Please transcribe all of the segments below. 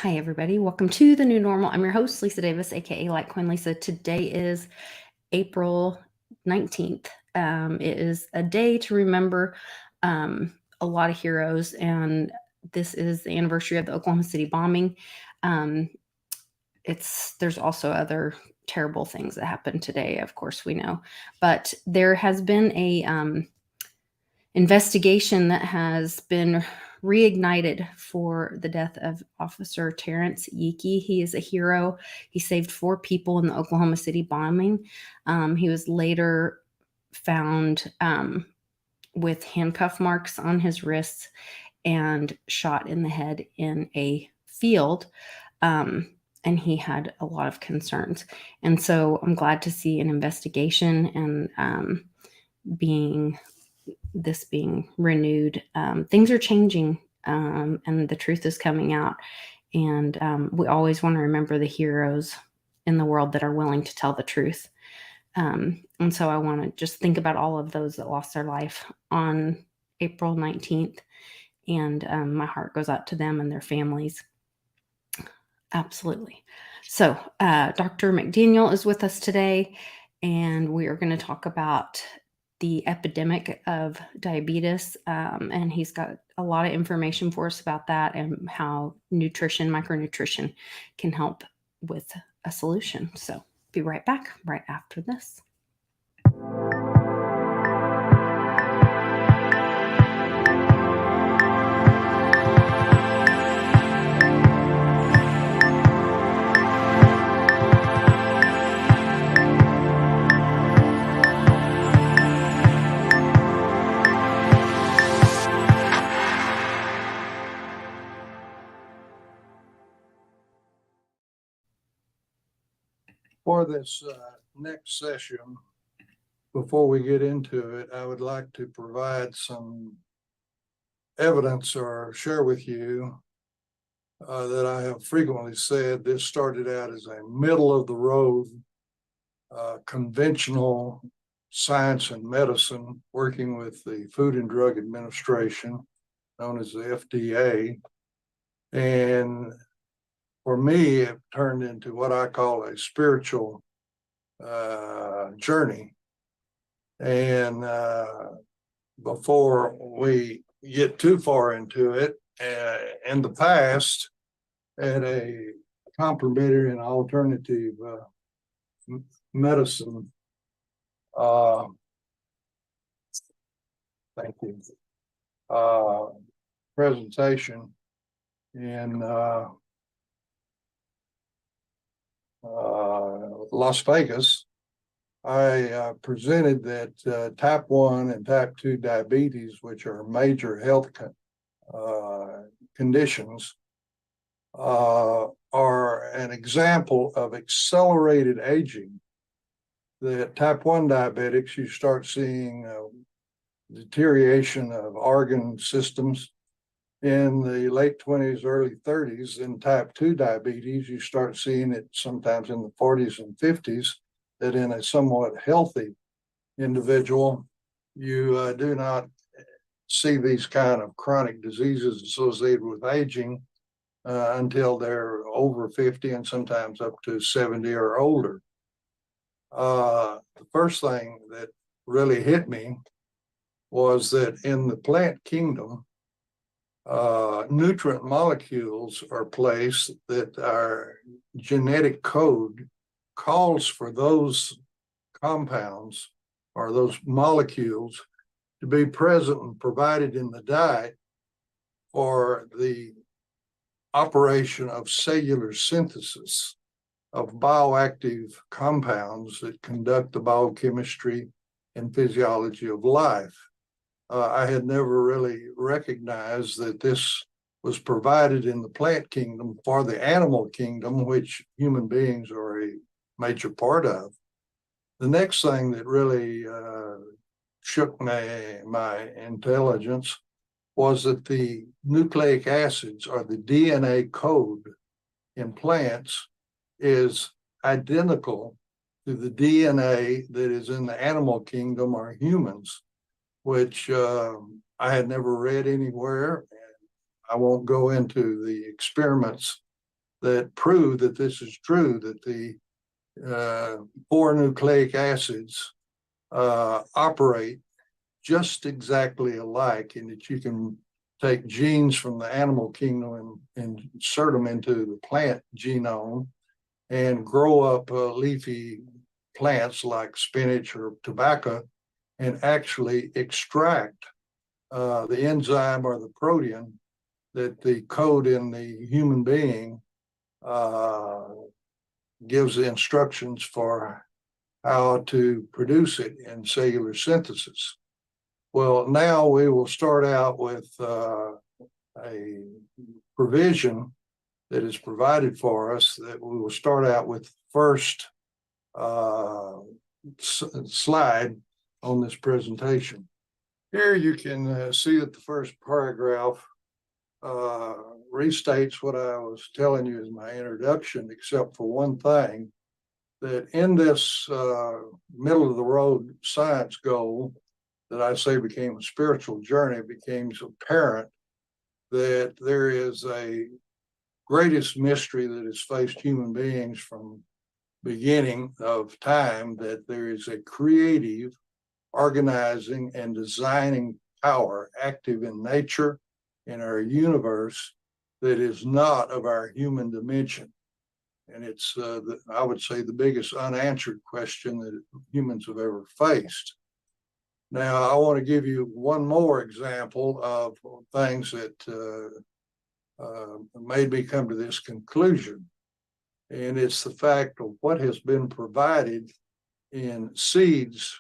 Hi, everybody. Welcome to the new normal. I'm your host, Lisa Davis, aka Litecoin Lisa. Today is April 19th. It is a day to remember a lot of heroes, and this is the anniversary of the Oklahoma City bombing. There's also other terrible things that happened today, of course, we know, but there has been a investigation that has been reignited for the death of Officer Terrence Yeakey. He is a hero. He saved 4 people in the Oklahoma City bombing. He was later found with handcuff marks on his wrists and shot in the head in a field. And he had a lot of concerns. And so I'm glad to see an investigation and being renewed. Things are changing, and the truth is coming out. And we always want to remember the heroes in the world that are willing to tell the truth. And so I want to just think about all of those that lost their life on April 19th. And my heart goes out to them and their families. Absolutely. So Dr. McDaniel is with us today, and we are going to talk about the epidemic of diabetes, and he's got a lot of information for us about that and how micronutrition can help with a solution. So be right back right after this. For this next session, before we get into it, I would like to provide some evidence or share with you that I have frequently said this started out as a middle of the road conventional science and medicine working with the Food and Drug Administration, known as the FDA. And for me, it turned into what I call a spiritual journey. And before we get too far into it, in the past, at a complementary and alternative medicine, thank you, presentation in Las Vegas, I presented that type 1 and type 2 diabetes, which are major health conditions, are an example of accelerated aging. That type 1 diabetics, you start seeing deterioration of organ systems in the late 20s, early 30s. In type 2 diabetes, you start seeing it sometimes in the 40s and 50s, that in a somewhat healthy individual, you do not see these kind of chronic diseases associated with aging until they're over 50 and sometimes up to 70 or older. The first thing that really hit me was that in the plant kingdom, nutrient molecules are placed that our genetic code calls for those compounds or those molecules to be present and provided in the diet for the operation of cellular synthesis of bioactive compounds that conduct the biochemistry and physiology of life. I had never really recognized that this was provided in the plant kingdom for the animal kingdom, which human beings are a major part of. The next thing that really shook my intelligence was that the nucleic acids, or the DNA code in plants, is identical to the DNA that is in the animal kingdom or humans, which I had never read anywhere. And I won't go into the experiments that prove that this is true, that the 4 nucleic acids operate just exactly alike, and that you can take genes from the animal kingdom and insert them into the plant genome and grow up leafy plants like spinach or tobacco and actually extract the enzyme or the protein that the code in the human being gives the instructions for how to produce it in cellular synthesis. Well, now we will start out with a provision that is provided for us, that we will start out with the first slide on this presentation. Here you can see that the first paragraph restates what I was telling you as my introduction, except for one thing, that in this middle of the road science goal that I say became a spiritual journey, it became apparent that there is a greatest mystery that has faced human beings from beginning of time, that there is a creative, organizing, and designing power active in nature, in our universe, that is not of our human dimension. And it's, I would say, the biggest unanswered question that humans have ever faced. Now, I want to give you one more example of things that made me come to this conclusion. And it's the fact of what has been provided in seeds,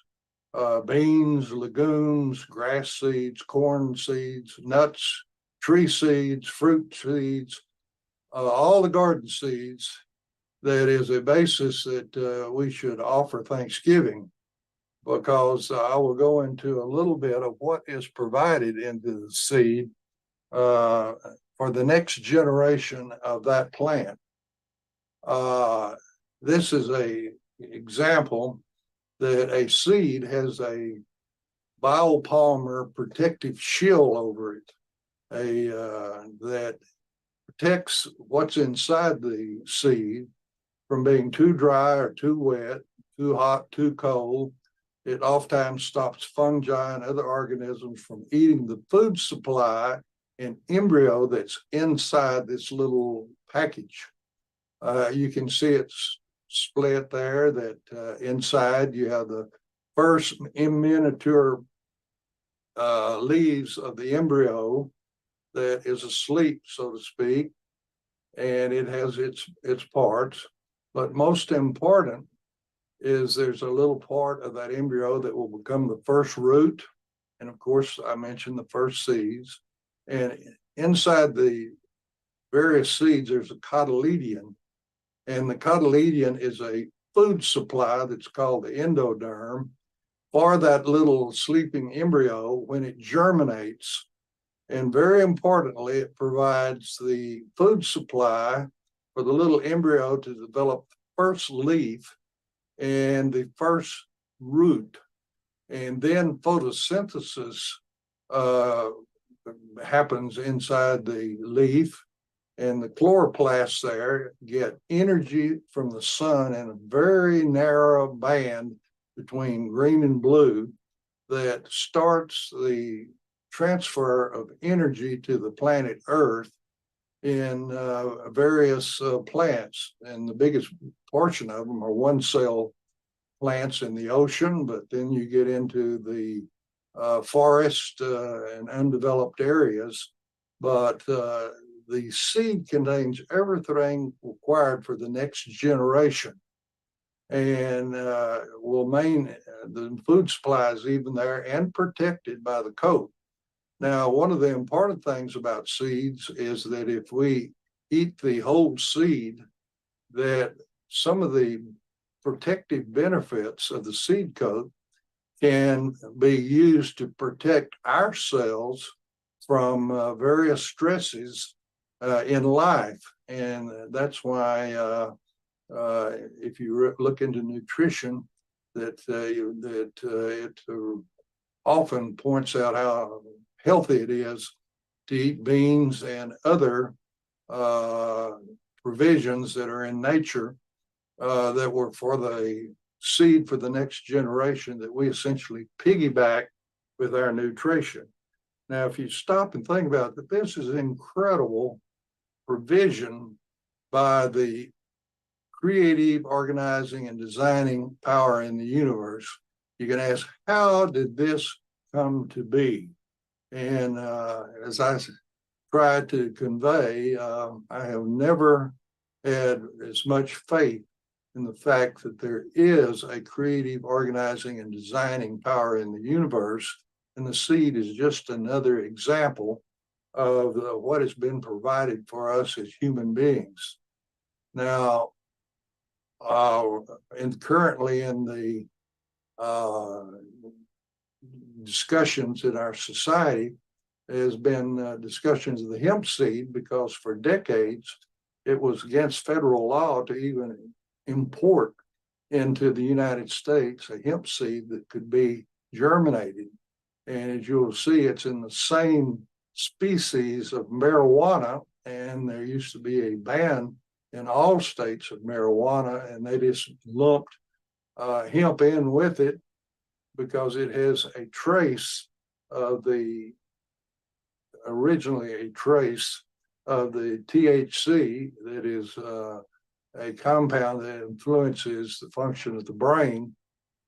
beans, legumes, grass seeds, corn seeds, nuts, tree seeds, fruit seeds, all the garden seeds, that is a basis that we should offer thanksgiving, because I will go into a little bit of what is provided into the seed for the next generation of that plant. This is an example that a seed has a biopolymer protective shield over it, that protects what's inside the seed from being too dry or too wet, too hot, too cold. It oftentimes stops fungi and other organisms from eating the food supply and embryo that's inside this little package. You can see it's split there, that inside you have the first miniature leaves of the embryo that is asleep, so to speak, and it has its parts. But most important is there's a little part of that embryo that will become the first root. And of course, I mentioned the first seeds. And inside the various seeds, there's a cotyledon. And the cotyledon is a food supply that's called the endoderm for that little sleeping embryo when it germinates. And very importantly, it provides the food supply for the little embryo to develop the first leaf and the first root. And then photosynthesis happens inside the leaf, and the chloroplasts there get energy from the sun in a very narrow band between green and blue that starts the transfer of energy to the planet Earth in various plants. And the biggest portion of them are one-cell plants in the ocean, but then you get into the forest and undeveloped areas. But the seed contains everything required for the next generation, and will maintain the food supply is even there and protected by the coat. Now, one of the important things about seeds is that if we eat the whole seed, that some of the protective benefits of the seed coat can be used to protect our cells from various stresses in life. And that's why if you look into nutrition, that it often points out how healthy it is to eat beans and other provisions that are in nature that were for the seed for the next generation that we essentially piggyback with our nutrition. Now, if you stop and think about it, this is incredible provision by the creative, organizing, and designing power in the universe. You can ask, how did this come to be? And as I tried to convey, I have never had as much faith in the fact that there is a creative, organizing, and designing power in the universe. And the seed is just another example of what has been provided for us as human beings. Now, and currently in the discussions in our society has been discussions of the hemp seed, because for decades it was against federal law to even import into the United States a hemp seed that could be germinated. And as you'll see, it's in the same species of marijuana, and there used to be a ban in all states of marijuana, and they just lumped hemp in with it because it has a trace of the, originally a trace of the THC that is a compound that influences the function of the brain.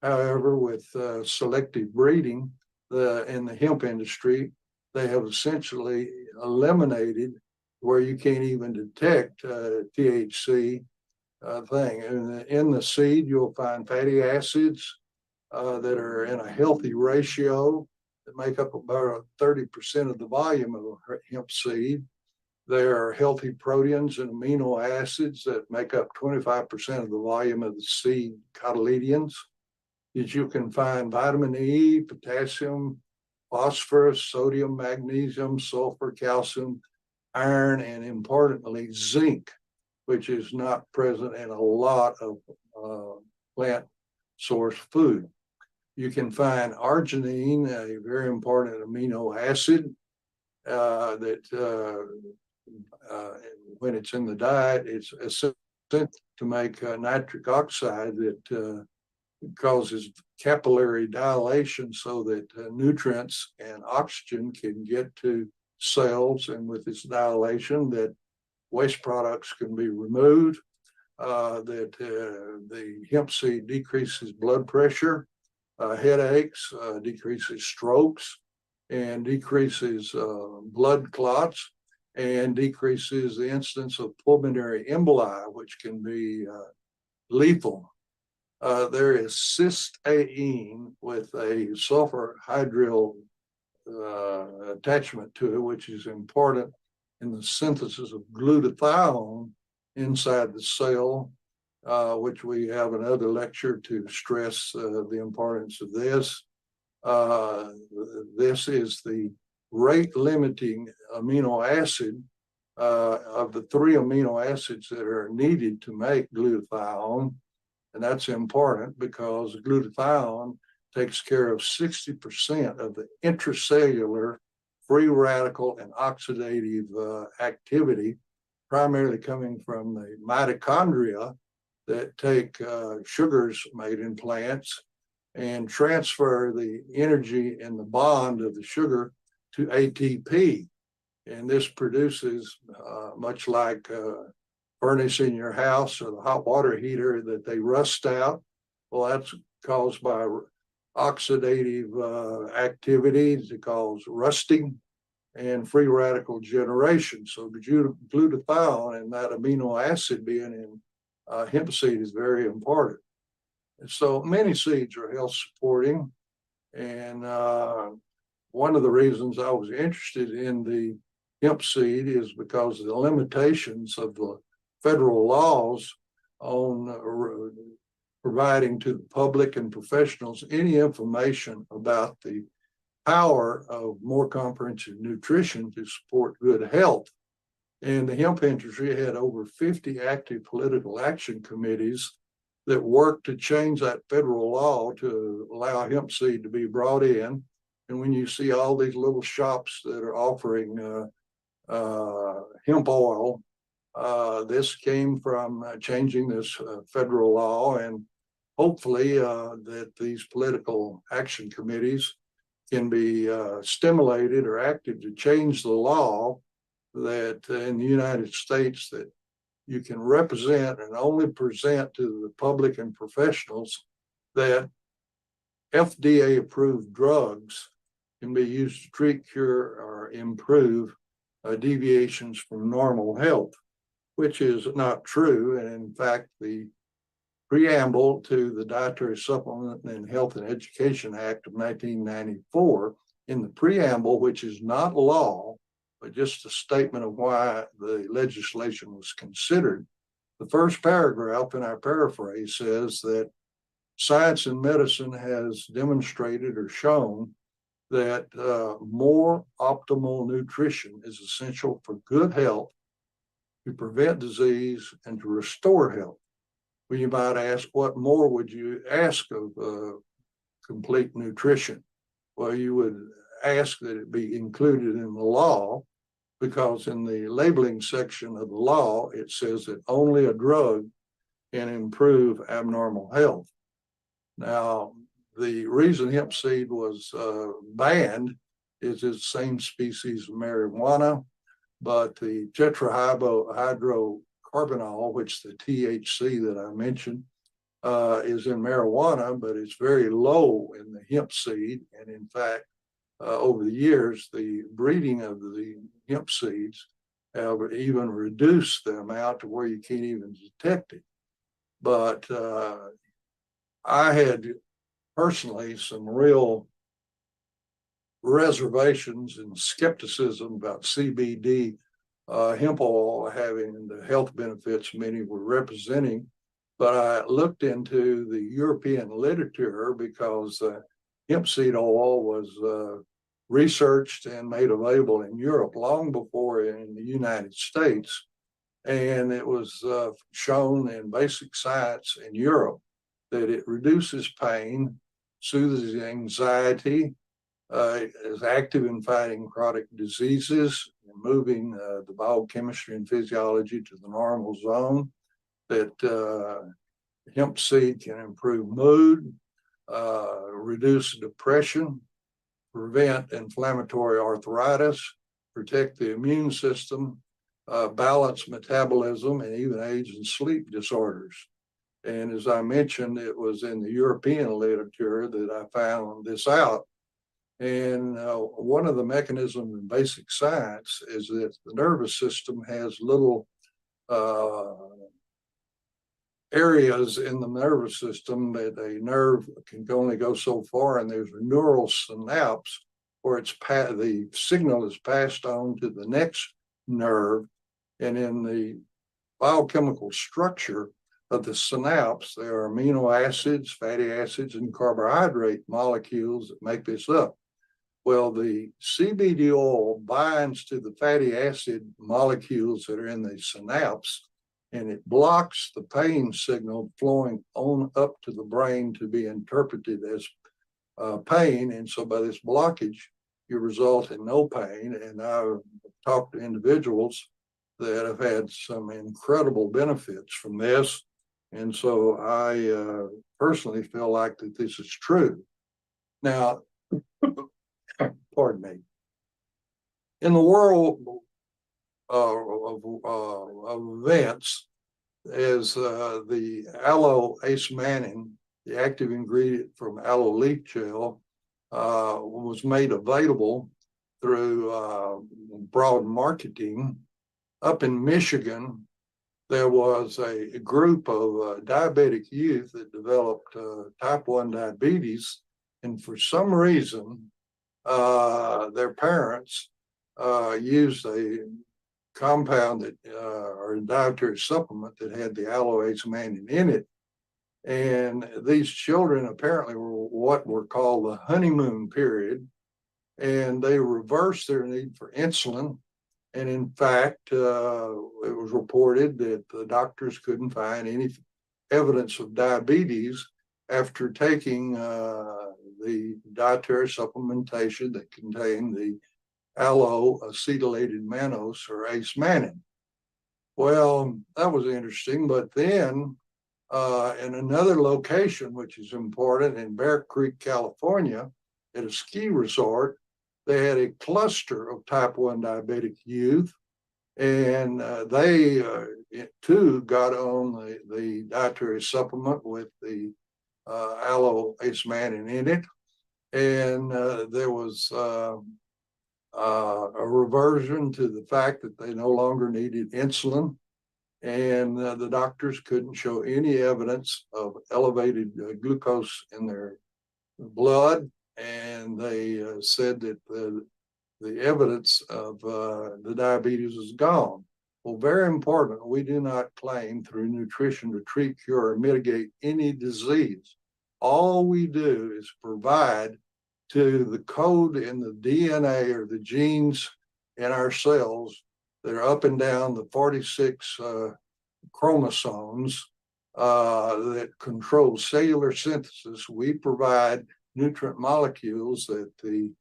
However, with selective breeding in the hemp industry, they have essentially eliminated where you can't even detect THC thing. And in the seed, you'll find fatty acids that are in a healthy ratio that make up about 30% of the volume of a hemp seed. There are healthy proteins and amino acids that make up 25% of the volume of the seed cotyledons. That you can find vitamin E, potassium, phosphorus, sodium, magnesium, sulfur, calcium, iron, and importantly, zinc, which is not present in a lot of plant source food. You can find arginine, a very important amino acid that when it's in the diet, it's essential to make nitric oxide that causes capillary dilation so that nutrients and oxygen can get to cells, and with this dilation that waste products can be removed, that the hemp seed decreases blood pressure, headaches, decreases strokes, and decreases blood clots, and decreases the incidence of pulmonary emboli, which can be lethal. There is cysteine with a sulfur hydryl attachment to it, which is important in the synthesis of glutathione inside the cell, which we have another lecture to stress the importance of this. This is the rate limiting amino acid of the 3 amino acids that are needed to make glutathione. And that's important because glutathione takes care of 60% of the intracellular free radical and oxidative activity, primarily coming from the mitochondria that take sugars made in plants and transfer the energy and the bond of the sugar to ATP. And this produces, much like furnace in your house or the hot water heater, that they rust out. Well, that's caused by oxidative activities that cause rusting and free radical generation. So the glutathione and that amino acid being in hemp seed is very important. And so many seeds are health supporting. And one of the reasons I was interested in the hemp seed is because of the limitations of the federal laws on providing to the public and professionals any information about the power of more comprehensive nutrition to support good health. And the hemp industry had over 50 active political action committees that worked to change that federal law to allow hemp seed to be brought in. And when you see all these little shops that are offering hemp oil This came from changing this federal law, and hopefully that these political action committees can be stimulated or active to change the law that in the United States that you can represent and only present to the public and professionals that FDA approved drugs can be used to treat, cure, or improve deviations from normal health, which is not true. And in fact, the preamble to the Dietary Supplement and Health and Education Act of 1994, in the preamble, which is not law, but just a statement of why the legislation was considered, the first paragraph in our paraphrase says that science and medicine has demonstrated or shown that more optimal nutrition is essential for good health, to prevent disease, and to restore health. Well, you might ask, what more would you ask of complete nutrition? Well, you would ask that it be included in the law, because in the labeling section of the law, it says that only a drug can improve abnormal health. Now, the reason hemp seed was banned is it's the same species of marijuana, but the tetrahydrocannabinol, which the THC that I mentioned, is in marijuana, but it's very low in the hemp seed. And in fact, over the years, the breeding of the hemp seeds have even reduced the amount to where you can't even detect it. But I had personally some real reservations and skepticism about CBD hemp oil having the health benefits many were representing. But I looked into the European literature because hemp seed oil was researched and made available in Europe long before in the United States. And it was shown in basic science in Europe that it reduces pain, soothes anxiety, is active in fighting chronic diseases, and moving the biochemistry and physiology to the normal zone, that hemp seed can improve mood, reduce depression, prevent inflammatory arthritis, protect the immune system, balance metabolism, and even age and sleep disorders. And as I mentioned, it was in the European literature that I found this out. And one of the mechanisms in basic science is that the nervous system has little areas in the nervous system that a nerve can only go so far, and there's a neural synapse where the signal is passed on to the next nerve. And in the biochemical structure of the synapse, there are amino acids, fatty acids, and carbohydrate molecules that make this up. Well, the CBD oil binds to the fatty acid molecules that are in the synapse, and it blocks the pain signal flowing on up to the brain to be interpreted as pain. And so by this blockage, you result in no pain. And I've talked to individuals that have had some incredible benefits from this. And so I personally feel like that this is true. Now, pardon me. In the world of events, as the aloe acemannan, the active ingredient from aloe leaf gel, was made available through broad marketing. Up in Michigan, there was a group of diabetic youth that developed type 1 diabetes, and for some reason, their parents used a compound that or a dietary supplement that had the aloe acemannan in it. And these children apparently were what were called the honeymoon period, and they reversed their need for insulin. And in fact, it was reported that the doctors couldn't find any evidence of diabetes after taking the dietary supplementation that contained the aloe acetylated mannose or acemannan. Well, that was interesting. But then in another location, which is important, in Bear Creek, California, at a ski resort, they had a cluster of type 1 diabetic youth. And they too got on the dietary supplement with the aloe acemannan in it. And there was a reversion to the fact that they no longer needed insulin. And the doctors couldn't show any evidence of elevated glucose in their blood. And they said that the evidence of the diabetes is gone. Well, very important, we do not claim through nutrition to treat, cure, or mitigate any disease. All we do is provide to the code in the DNA or the genes in our cells that are up and down the 46 chromosomes that control cellular synthesis. We provide nutrient molecules that the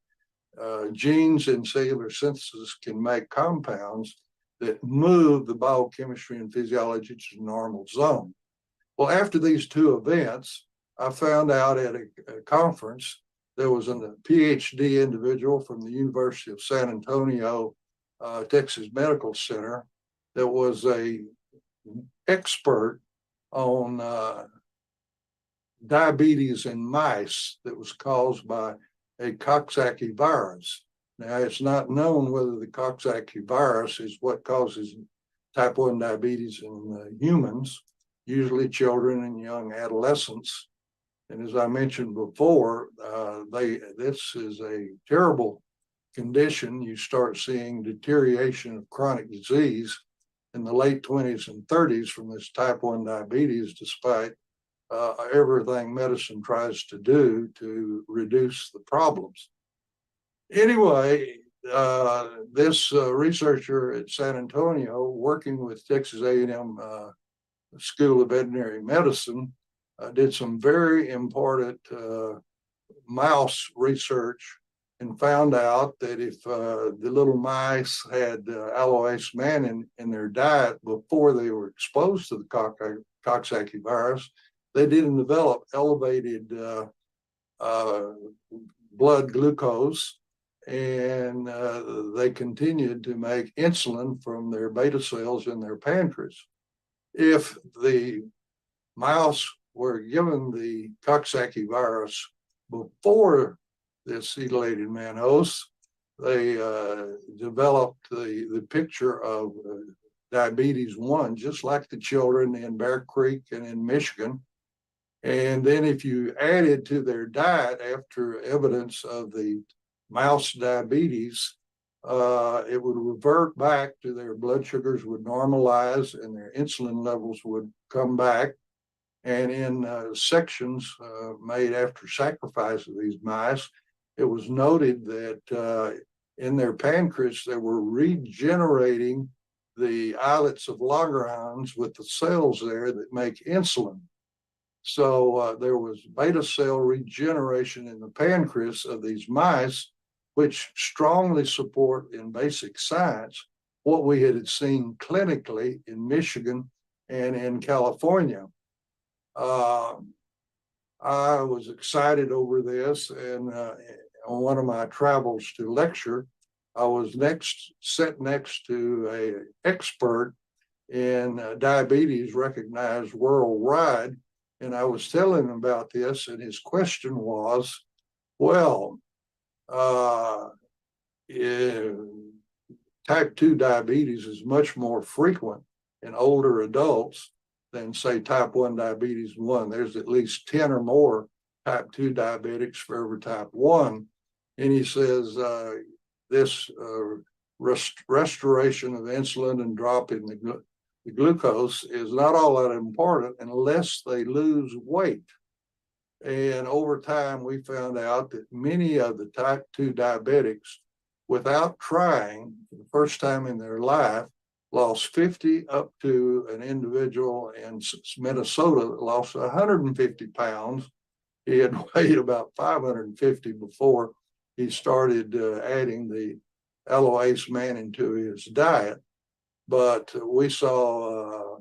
genes in cellular synthesis can make compounds that move the biochemistry and physiology to the normal zone. Well, after these two events, I found out at a conference, there was a PhD individual from the University of San Antonio, Texas Medical Center, that was a expert on diabetes in mice that was caused by a Coxsackie virus. Now, it's not known whether the Coxsackie virus is what causes type 1 diabetes in humans, usually children and young adolescents. And as I mentioned before, this is a terrible condition. You start seeing deterioration of chronic disease in the late 20s and 30s from this type 1 diabetes, despite everything medicine tries to do to reduce the problems. Anyway, this researcher at San Antonio, working with Texas A&M School of Veterinary Medicine, did some very important mouse research and found out that if the little mice had aloe acemannan in their diet before they were exposed to the Coxsackie virus, they didn't develop elevated blood glucose, and they continued to make insulin from their beta cells in their pancreas. If the mouse were given the Coxsackie virus before the acetylated mannose, they developed the picture of diabetes 1, just like the children in Bear Creek and in Michigan. And then if you added to their diet after evidence of the mouse diabetes, it would revert back to their blood sugars would normalize and their insulin levels would come back. And in sections made after sacrifice of these mice, it was noted that in their pancreas, they were regenerating the islets of Langerhans with the cells there that make insulin. So there was beta cell regeneration in the pancreas of these mice, which strongly support in basic science what we had seen clinically in Michigan and in California. I was excited over this, and on one of my travels to lecture, I was sat next to an expert in diabetes recognized worldwide, and I was telling him about this, and his question was, well, type 2 diabetes is much more frequent in older adults than, say, type 1 diabetes 1. There's at least 10 or more type 2 diabetics for every type 1. And he says this restoration of insulin and drop in the glucose is not all that important unless they lose weight. And over time, we found out that many of the type 2 diabetics, without trying for the first time in their life, lost 50 up to an individual in Minnesota that lost 150 pounds. He had weighed about 550 before he started adding the aloe acemannan into his diet. but we saw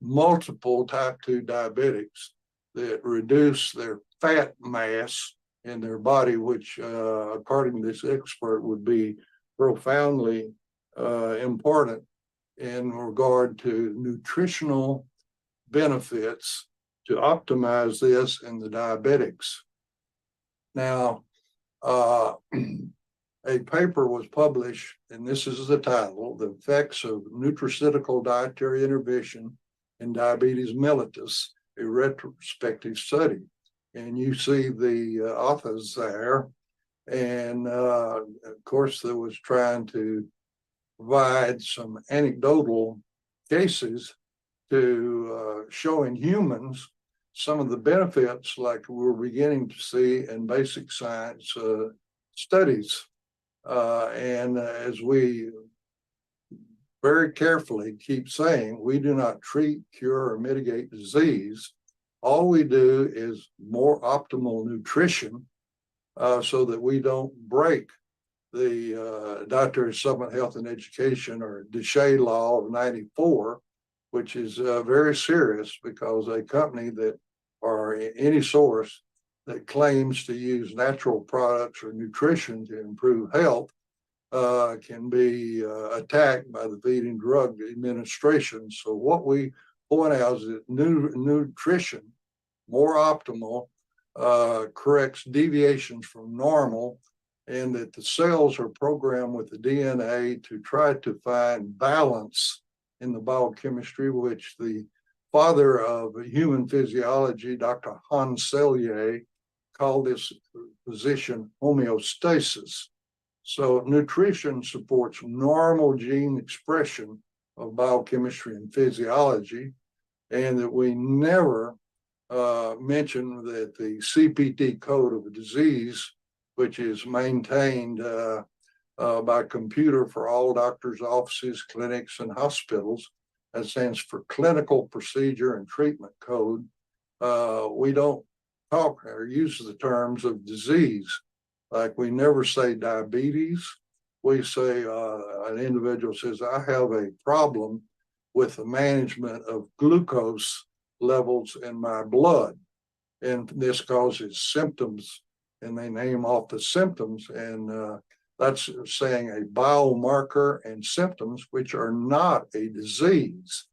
multiple type 2 diabetics that reduce their fat mass in their body, which according to this expert would be profoundly important in regard to nutritional benefits to optimize this in the diabetics. Now, a paper was published, and this is the title, The Effects of Nutraceutical Dietary Intervention in Diabetes Mellitus, a retrospective study. And you see the authors there. And of course, there was trying to provide some anecdotal cases to show in humans some of the benefits like we're beginning to see in basic science studies. And as we very carefully keep saying, we do not treat, cure, or mitigate disease. All we do is more optimal nutrition so that we don't break the Dietary Supplement Health and Education, or DSHEA Law of 94, which is very serious, because a company that, or any source that claims to use natural products or nutrition to improve health can be attacked by the Food and Drug Administration. So what we point out is that nutrition, more optimal, corrects deviations from normal, and that the cells are programmed with the DNA to try to find balance in the biochemistry, which the father of human physiology, Dr. Hans Selye, called this position homeostasis. So nutrition supports normal gene expression of biochemistry and physiology, and that we never mention that the CPT code of a disease, which is maintained by computer for all doctors' offices, clinics, and hospitals, that stands for Clinical Procedure and Treatment Code. We don't talk or use the terms of disease. Like we never say diabetes. We say an individual says, I have a problem with the management of glucose levels in my blood, and this causes symptoms, and they name off the symptoms, and that's saying a biomarker and symptoms which are not a disease.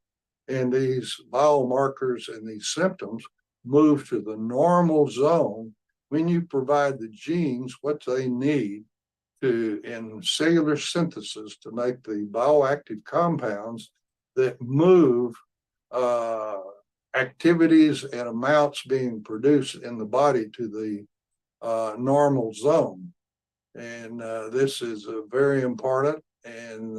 And these biomarkers and these symptoms move to the normal zone when you provide the genes what they need to, in cellular synthesis, to make the bioactive compounds that move activities and amounts being produced in the body to the normal zone. And this is very important, and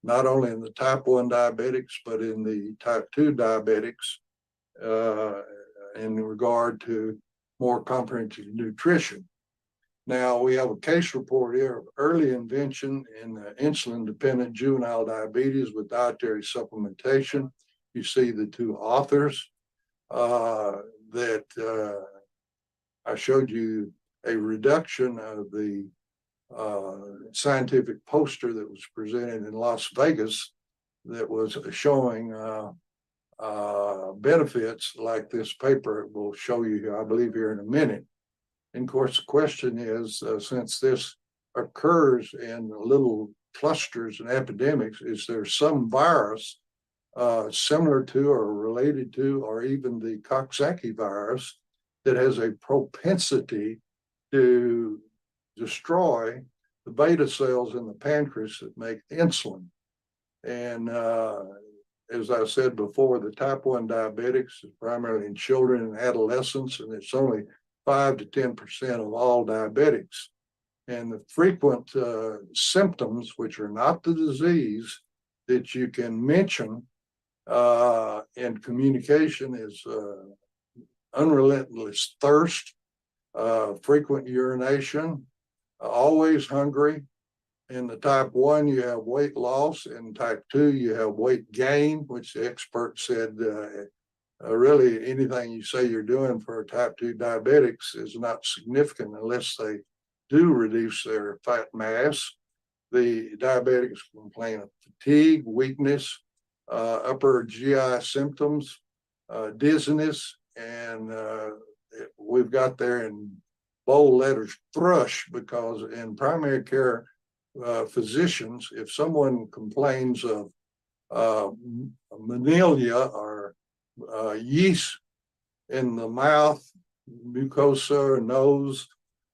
not only in the type 1 diabetics, but in the type 2 diabetics in regard to more comprehensive nutrition. Now, we have a case report here of early invention in insulin-dependent juvenile diabetes with dietary supplementation. You see the two authors that I showed you a reduction of the scientific poster that was presented in Las Vegas that was showing benefits like this paper will show you here, I believe, here in a minute. And of course, the question is, since this occurs in little clusters and epidemics, is there some virus similar to or related to, or even the Coxsackie virus, that has a propensity to destroy the beta cells in the pancreas that make insulin? And as I said before, the type 1 diabetics is primarily in children and adolescents, and it's only 5 to 10% of all diabetics. And the frequent symptoms, which are not the disease, that you can mention in communication is unrelenting thirst, frequent urination, always hungry. In the type 1, you have weight loss. In type 2, you have weight gain, which the expert said really anything you say you're doing for type 2 diabetics is not significant unless they do reduce their fat mass. The diabetics complain of fatigue, weakness, upper GI symptoms, dizziness, and we've got there in bold letters thrush, because in primary care physicians, if someone complains of manila or yeast in the mouth, mucosa, nose,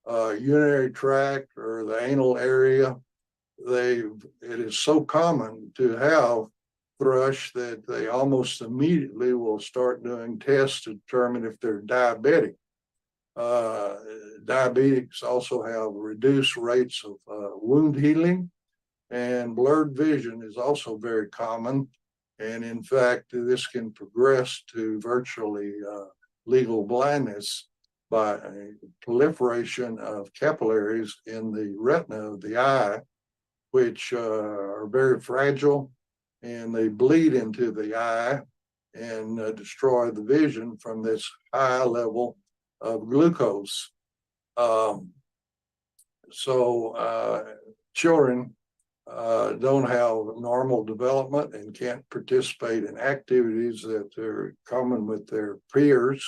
urinary tract, or the anal area, it is so common to have thrush that they almost immediately will start doing tests to determine if they're diabetic. Diabetics also have reduced rates of wound healing, and blurred vision is also very common. And in fact, this can progress to virtually legal blindness by a proliferation of capillaries in the retina of the eye, which are very fragile, and they bleed into the eye and destroy the vision from this high level of glucose. Children don't have normal development and can't participate in activities that are common with their peers.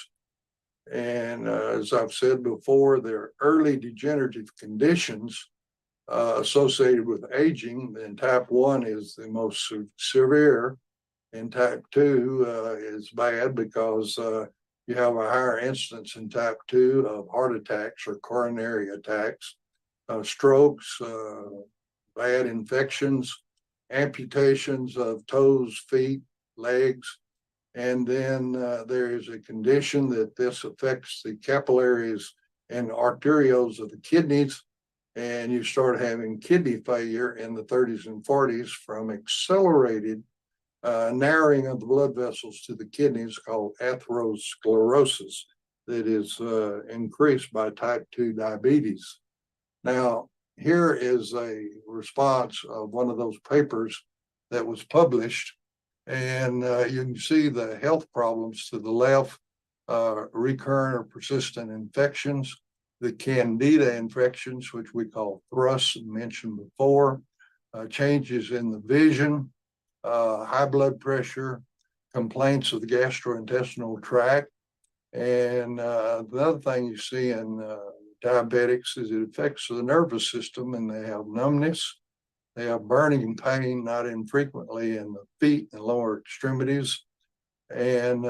And as I've said before, there are early degenerative conditions associated with aging, and type 1 is the most severe, and type 2 is bad because you have a higher incidence in type 2 of heart attacks or coronary attacks, strokes, bad infections, amputations of toes, feet, legs. And then there is a condition that this affects the capillaries and arterioles of the kidneys, and you start having kidney failure in the 30s and 40s from accelerated narrowing of the blood vessels to the kidneys, called atherosclerosis, that is increased by type 2 diabetes. Now, here is a response of one of those papers that was published, and you can see the health problems to the left, recurrent or persistent infections, the candida infections, which we call thrush, mentioned before, changes in the vision, high blood pressure, complaints of the gastrointestinal tract. And the other thing you see in diabetics is it affects the nervous system, and they have numbness, they have burning pain, not infrequently in the feet and lower extremities. And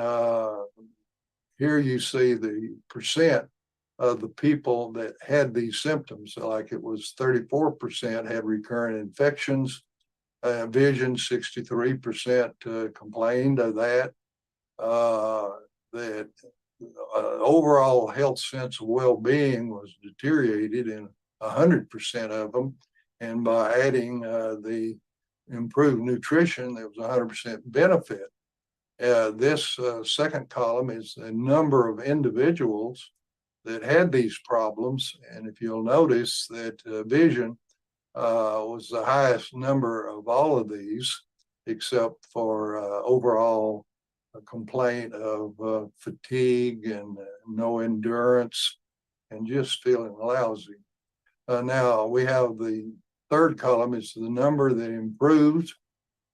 here you see the percent of the people that had these symptoms, like it was 34% had recurrent infections, vision 63% complained of that, that overall health sense of well-being was deteriorated in 100% of them. And by adding the improved nutrition, there was 100% benefit. This second column is the number of individuals that had these problems. And if you'll notice that vision was the highest number of all of these, except for overall a complaint of fatigue and no endurance and just feeling lousy. Now we have the third column is the number that improved,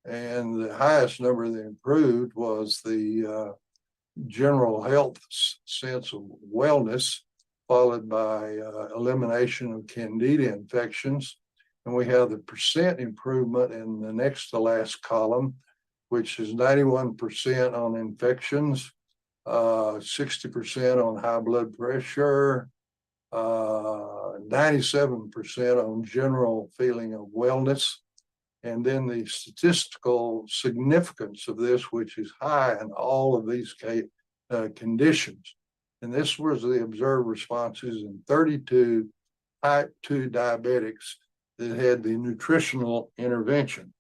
and the highest number that improved was the general health sense of wellness, followed by elimination of candida infections. And we have the percent improvement in the next to last column, which is 91% on infections, 60% on high blood pressure, 97% on general feeling of wellness. And then the statistical significance of this, which is high in all of these conditions. And this was the observed responses in 32 type 2 diabetics that had the nutritional intervention.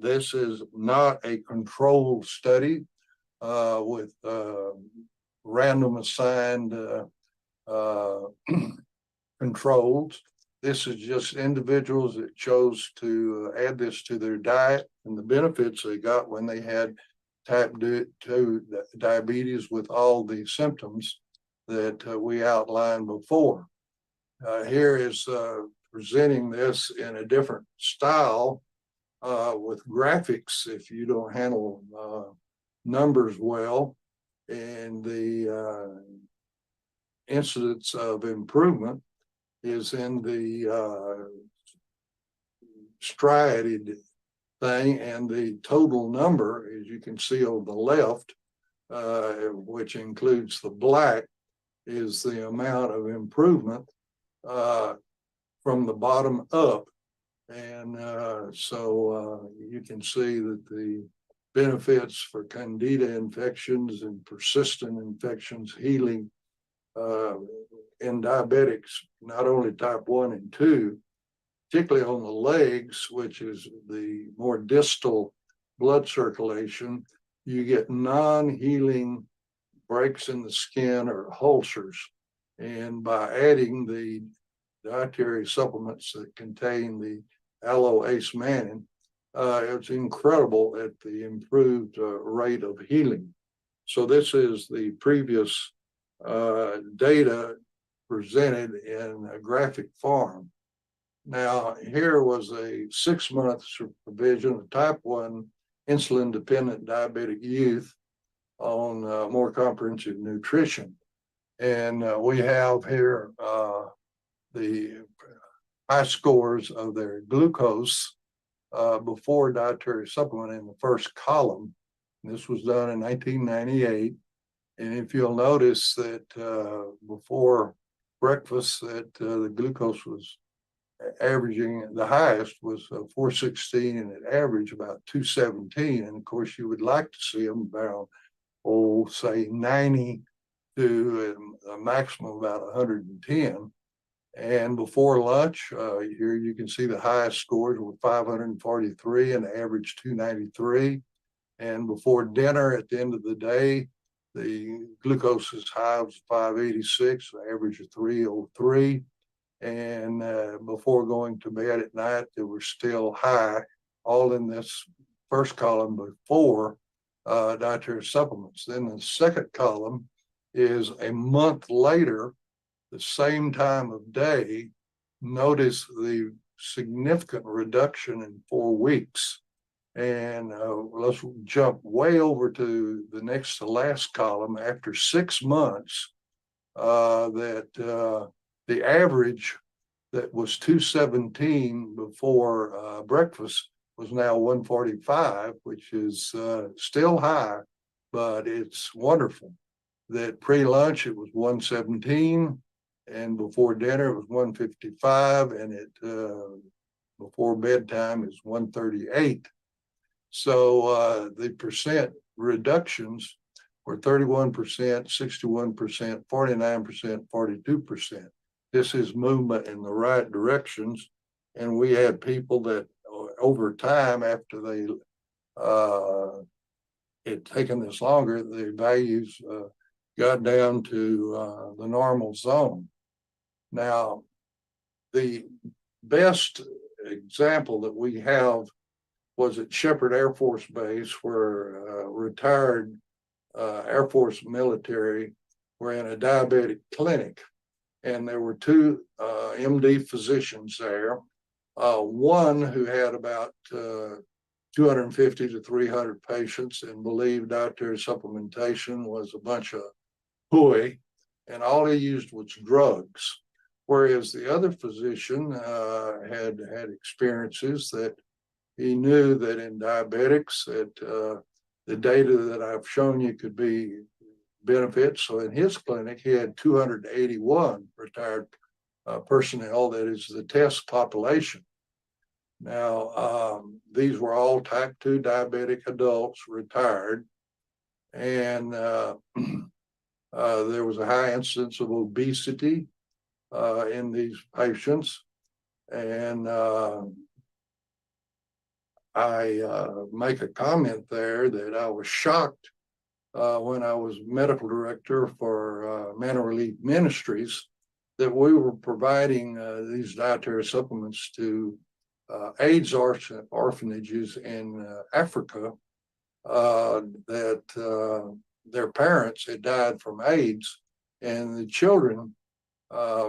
This is not a controlled study with random assigned controls. This is just individuals that chose to add this to their diet and the benefits they got when they had type 2 diabetes with all the symptoms that we outlined before. Here is presenting this in a different style with graphics if you don't handle numbers well, and the incidence of improvement is in the striated thing, and the total number, as you can see on the left, which includes the black, is the amount of improvement from the bottom up. And so you can see that the benefits for candida infections and persistent infections, healing in diabetics, not only type 1 and 2, particularly on the legs, which is the more distal blood circulation, you get non-healing breaks in the skin or ulcers. And by adding the dietary supplements that contain the aloe-ace-mannan, it's incredible at the improved rate of healing. So this is the previous data presented in a graphic form. Now, here was a 6-month supervision of type 1 insulin-dependent diabetic youth on more comprehensive nutrition. And we have here the high scores of their glucose before dietary supplement in the first column. This was done in 1998. And if you'll notice that before breakfast, that the glucose was averaging, the highest was 416, and it averaged about 217. And of course, you would like to see them around, say 90 to a maximum of about 110. And before lunch, here you can see the highest scores were 543 and average 293. And before dinner, at the end of the day, the glucose's high was 586, average of 303. And before going to bed at night, they were still high, all in this first column before dietary supplements. Then the second column is a month later, the same time of day. Notice the significant reduction in 4 weeks. And let's jump way over to the next to last column. After 6 months, the average that was 217 before breakfast was now 145, which is still high, but it's wonderful. That pre-lunch, it was 117, and before dinner, it was 155, and it before bedtime is 138. So the percent reductions were 31%, 61%, 49%, 42%. This is movement in the right directions. And we had people that over time, after they had taken this longer, the values got down to the normal zone. Now, the best example that we have was at Shepherd Air Force Base, where retired Air Force military were in a diabetic clinic. And there were 2 MD physicians there, one who had about 250 to 300 patients and believed dietary supplementation was a bunch of hooey, and all he used was drugs. Whereas the other physician had experiences that he knew that in diabetics that the data that I've shown you could be benefits. So in his clinic, he had 281 retired personnel, that is the test population. Now, these were all type 2 diabetic adults, retired, and there was a high incidence of obesity in these patients. And I make a comment there that I was shocked when I was medical director for Manna Relief Ministries, that we were providing these dietary supplements to AIDS orphanages in Africa, that their parents had died from AIDS, and the children,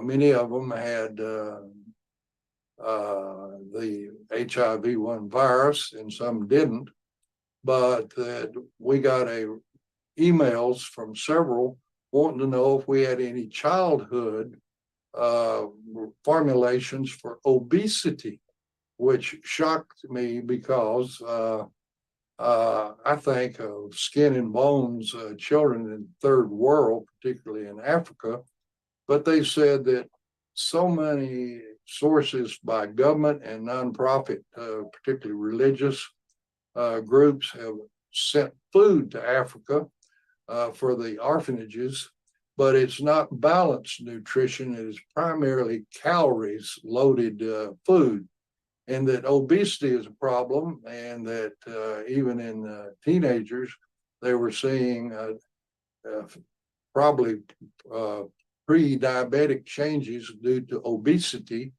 many of them had the HIV-1 virus, and some didn't, but that we got emails from several wanting to know if we had any childhood formulations for obesity, which shocked me because I think of skin and bones children in the third world, particularly in Africa, but they said that so many sources by government and nonprofit, particularly religious groups, have sent food to Africa for the orphanages, but it's not balanced nutrition. It is primarily calories loaded food, and that obesity is a problem, and that even in teenagers, they were seeing probably pre-diabetic changes due to obesity,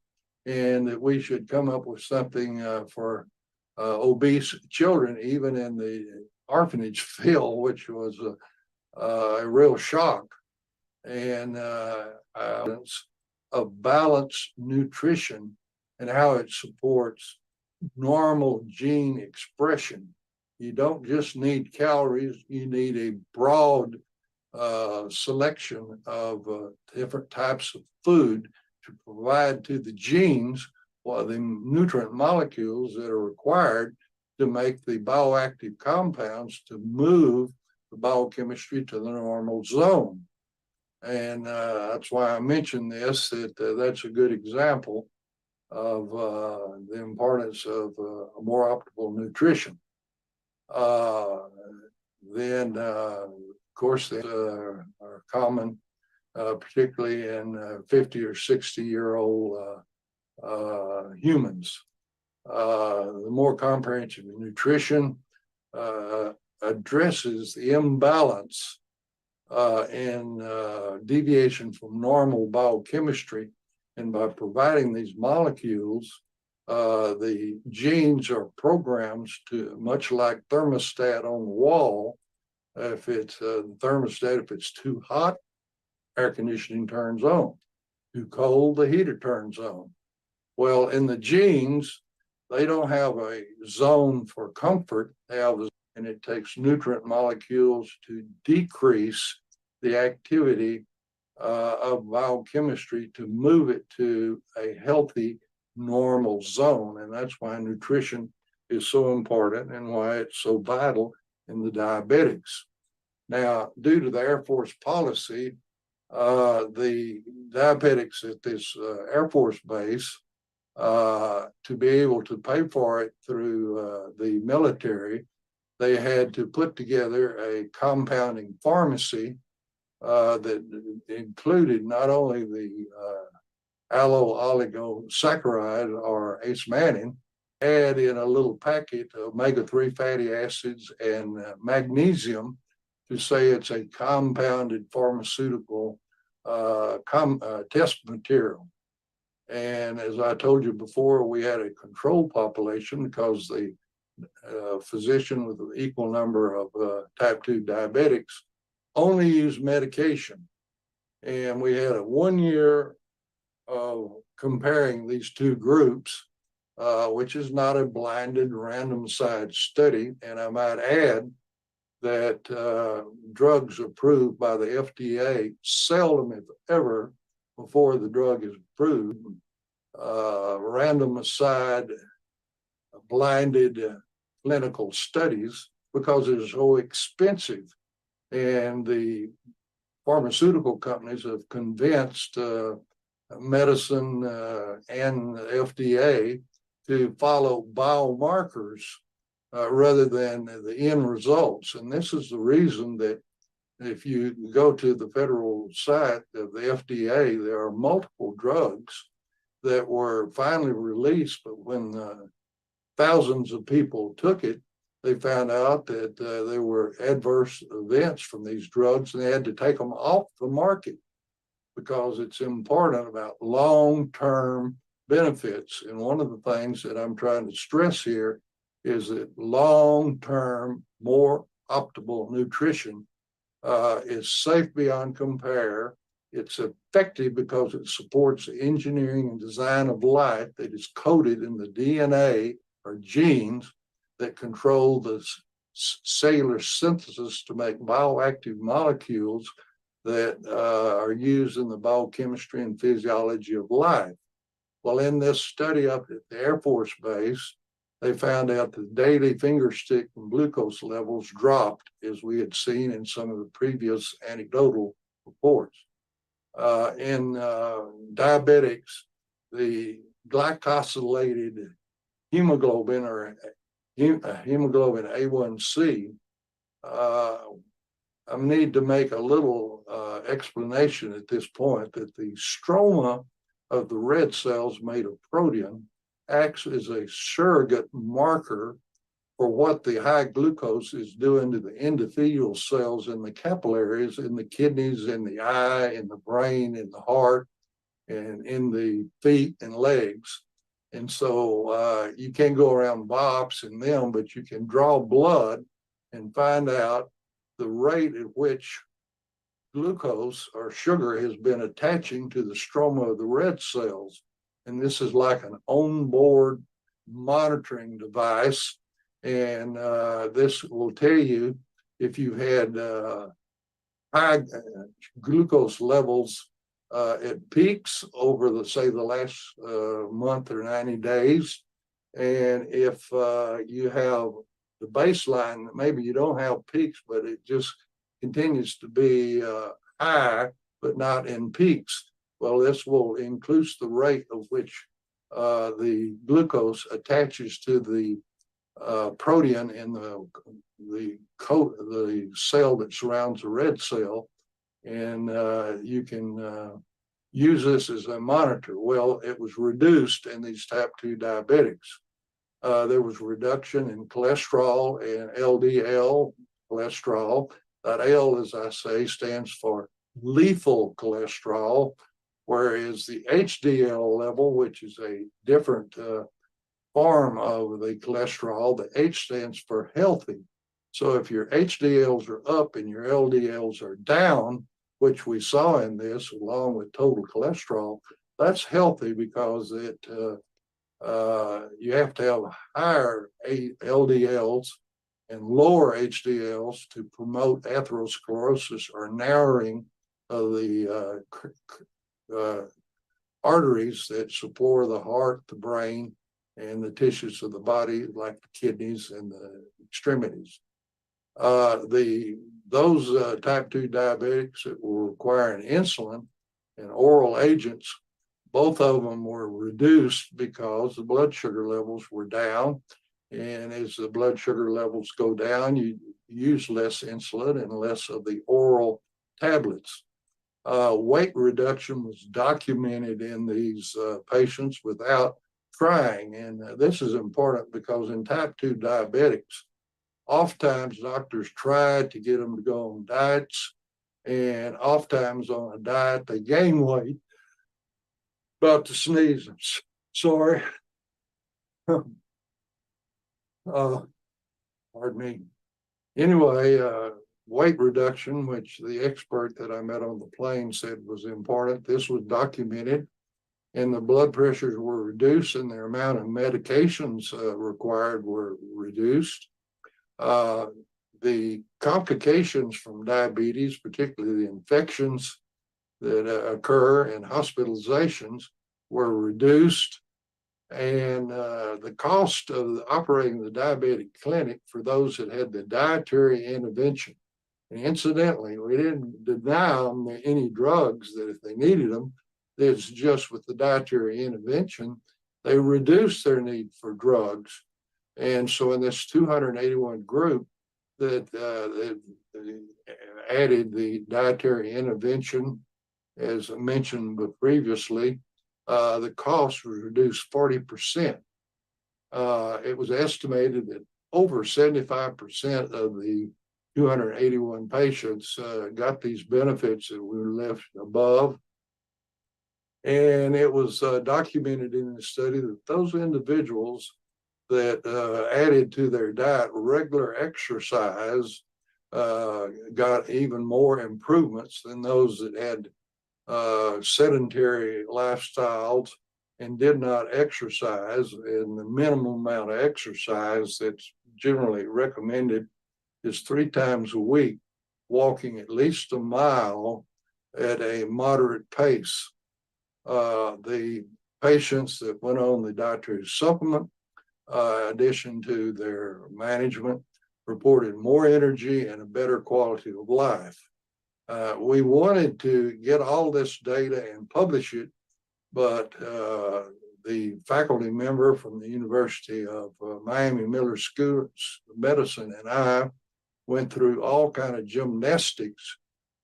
and that we should come up with something for obese children, even in the orphanage field, which was a real shock. And of balanced nutrition and how it supports normal gene expression. You don't just need calories, you need a broad selection of different types of food to provide to the genes or the nutrient molecules that are required to make the bioactive compounds to move the biochemistry to the normal zone. And that's why I mentioned this, that that's a good example of the importance of a more optimal nutrition. Then, of course, they are common, particularly in 50 or 60-year-old humans. The more comprehensive nutrition addresses the imbalance and deviation from normal biochemistry. And by providing these molecules, the genes are programmed to, much like thermostat on the wall. If it's thermostat, if it's too hot, air conditioning turns on. Too cold, the heater turns on. Well, in the genes, they don't have a zone for comfort. They have, and it takes nutrient molecules to decrease the activity of biochemistry to move it to a healthy, normal zone. And that's why nutrition is so important and why it's so vital in the diabetics. Now, due to the Air Force policy, the diabetics at this Air Force base, to be able to pay for it through the military, they had to put together a compounding pharmacy that included not only the allo-oligosaccharide or ace-mannan, add in a little packet of omega-3 fatty acids and magnesium to say it's a compounded pharmaceutical test material. And as I told you before, we had a control population because the physician with an equal number of type 2 diabetics only used medication. And we had a 1 year of comparing these two groups, which is not a blinded randomized study. And I might add that drugs approved by the FDA seldom, if ever, before the drug is approved, randomized, blinded clinical studies because it's so expensive. And the pharmaceutical companies have convinced medicine and the FDA to follow biomarkers rather than the end results. And this is the reason that if you go to the federal site of the FDA, there are multiple drugs that were finally released, but when thousands of people took it, they found out that there were adverse events from these drugs, and they had to take them off the market because it's important about long-term benefits. And one of the things that I'm trying to stress here is that long-term, more optimal nutrition is safe beyond compare. It's effective because it supports the engineering and design of light that is coded in the DNA or genes that control the cellular synthesis to make bioactive molecules that are used in the biochemistry and physiology of life. Well, in this study up at the Air Force Base, they found out that daily finger stick and glucose levels dropped, as we had seen in some of the previous anecdotal reports. In diabetics, the glycosylated hemoglobin or hemoglobin A1C, I need to make a little explanation at this point that the stroma of the red cells made of protein acts as a surrogate marker for what the high glucose is doing to the endothelial cells in the capillaries, in the kidneys, in the eye, in the brain, in the heart, and in the feet and legs. And so you can't go around biopsying them, but you can draw blood and find out the rate at which glucose or sugar has been attaching to the stroma of the red cells. And this is like an onboard monitoring device. And this will tell you if you had high glucose levels at peaks over the, say, the last month or 90 days. And if you have the baseline, maybe you don't have peaks, but it just continues to be high, but not in peaks. Well, this will increase the rate of which the glucose attaches to the protein in the cell that surrounds the red cell, and you can use this as a monitor. Well, it was reduced in these type 2 diabetics. There was reduction in cholesterol and LDL cholesterol. That L, as I say, stands for lethal cholesterol, whereas the HDL level, which is a different form of the cholesterol, the H stands for healthy. So if your HDLs are up and your LDLs are down, which we saw in this along with total cholesterol, that's healthy because it you have to have higher LDLs and lower HDLs to promote atherosclerosis or narrowing of the arteries that support the heart, the brain, and the tissues of the body, like the kidneys and the extremities. Those type 2 diabetics that were requiring insulin and oral agents, both of them were reduced because the blood sugar levels were down. And as the blood sugar levels go down, you use less insulin and less of the oral tablets. Weight reduction was documented in these patients without trying. And this is important because in type 2 diabetics, oftentimes doctors try to get them to go on diets, and oftentimes on a diet they gain weight. About to sneeze, I'm sorry. Pardon me. Anyway, weight reduction, which the expert that I met on the plane said was important, this was documented, and the blood pressures were reduced and the amount of medications required were reduced. The complications from diabetes, particularly the infections that occur and hospitalizations, were reduced. And the cost of operating the diabetic clinic for those that had the dietary intervention. And incidentally, we didn't deny them any drugs that if they needed them, it's just with the dietary intervention, they reduced their need for drugs. And so in this 281 group that added the dietary intervention, as I mentioned previously, the cost was reduced 40%. It was estimated that over 75% of the 281 patients got these benefits that we were left above. And it was documented in the study that those individuals that added to their diet regular exercise got even more improvements than those that had sedentary lifestyles and did not exercise, and the minimum amount of exercise that's generally recommended is 3 times a week, walking at least a mile at a moderate pace. The patients that went on the dietary supplement, addition to their management, reported more energy and a better quality of life. We wanted to get all this data and publish it, but the faculty member from the University of Miami Miller School of Medicine and I went through all kind of gymnastics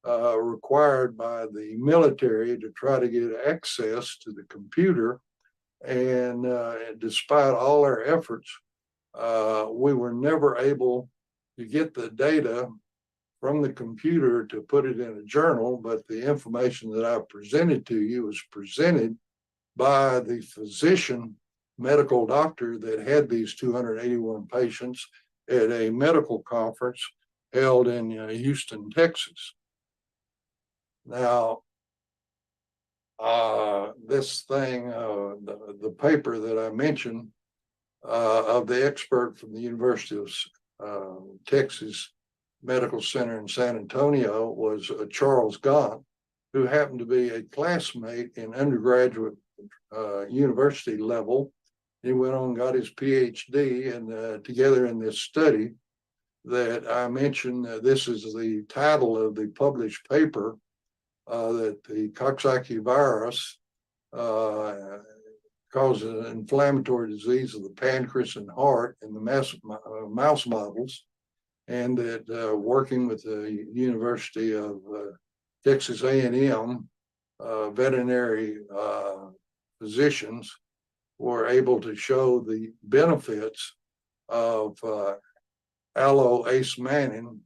required by the military to try to get access to the computer. And despite all our efforts, we were never able to get the data from the computer to put it in a journal, but the information that I presented to you was presented by the physician, medical doctor that had these 281 patients at a medical conference held in Houston, Texas. Now, this thing, the paper that I mentioned of the expert from the University of Texas Medical Center in San Antonio was Charles Gaunt, who happened to be a classmate in undergraduate university level. He went on and got his PhD, and together in this study that I mentioned, this is the title of the published paper, that the Coxsackie virus causes an inflammatory disease of the pancreas and heart in the mouse models, and that working with the University of Texas A&M veterinary physicians were able to show the benefits of allo-acemannan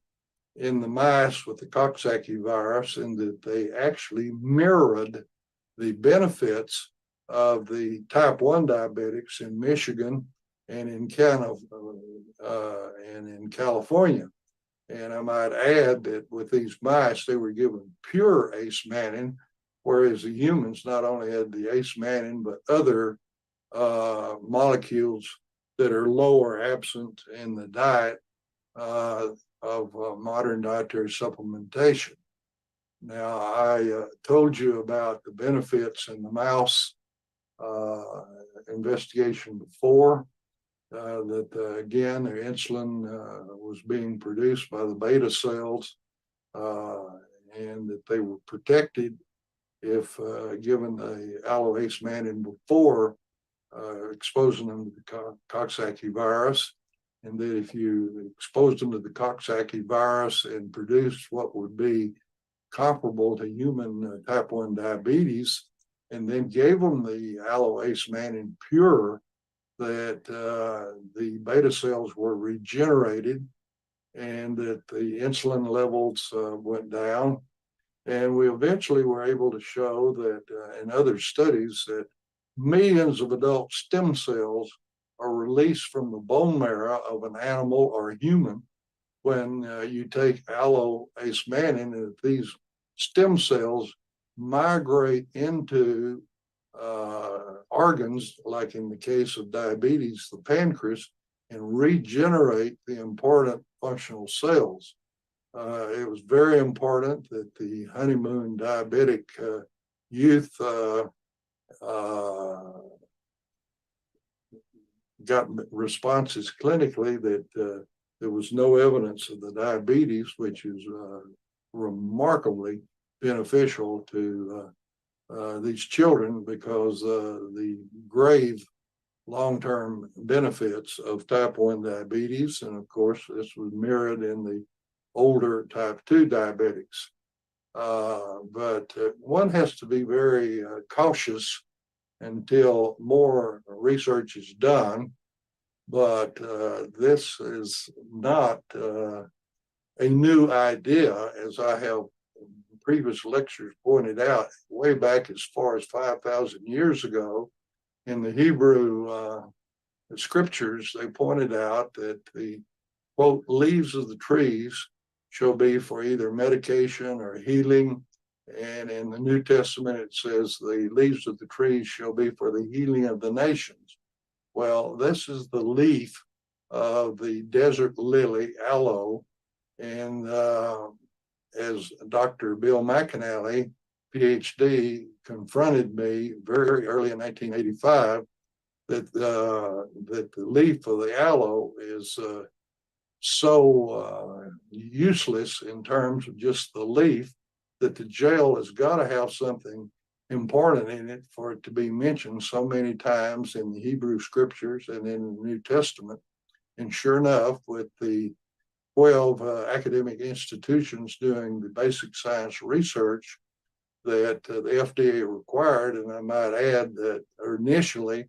in the mice with the Coxsackie virus, and that they actually mirrored the benefits of the type 1 diabetics in Michigan and in California. And I might add that with these mice, they were given pure acemannan, whereas the humans not only had the acemannan, but other molecules that are low or absent in the diet of modern dietary supplementation. Now, I told you about the benefits in the mouse investigation before, that again, their insulin was being produced by the beta cells, and that they were protected if given the allo-acemannan before exposing them to the Coxsackie virus, and that if you exposed them to the Coxsackie virus and produced what would be comparable to human type 1 diabetes, and then gave them the allo-acemannan pure, that the beta cells were regenerated and that the insulin levels went down. And we eventually were able to show that in other studies that millions of adult stem cells are released from the bone marrow of an animal or a human when you take allo-acemannan, and these stem cells migrate into organs, like in the case of diabetes, the pancreas, and regenerate the important functional cells. It was very important that the honeymoon diabetic youth got responses clinically that there was no evidence of the diabetes, which is remarkably beneficial to these children, because the grave long-term benefits of type 1 diabetes, and of course this was mirrored in the older type 2 diabetics. But one has to be very cautious until more research is done. But this is not a new idea, as I have in previous lectures pointed out, way back as far as 5,000 years ago. In the Hebrew scriptures, they pointed out that the, quote, leaves of the trees shall be for either medication or healing And in the New Testament, it says the leaves of the trees shall be for the healing of the nations. Well, this is the leaf of the desert lily, aloe. And as Dr. Bill McAnally, PhD, confronted me very early in 1985, that the leaf of the aloe is so useless in terms of just the leaf, that the jail has got to have something important in it for it to be mentioned so many times in the Hebrew scriptures and in the New Testament. And sure enough, with the 12 academic institutions doing the basic science research that the FDA required, and I might add that initially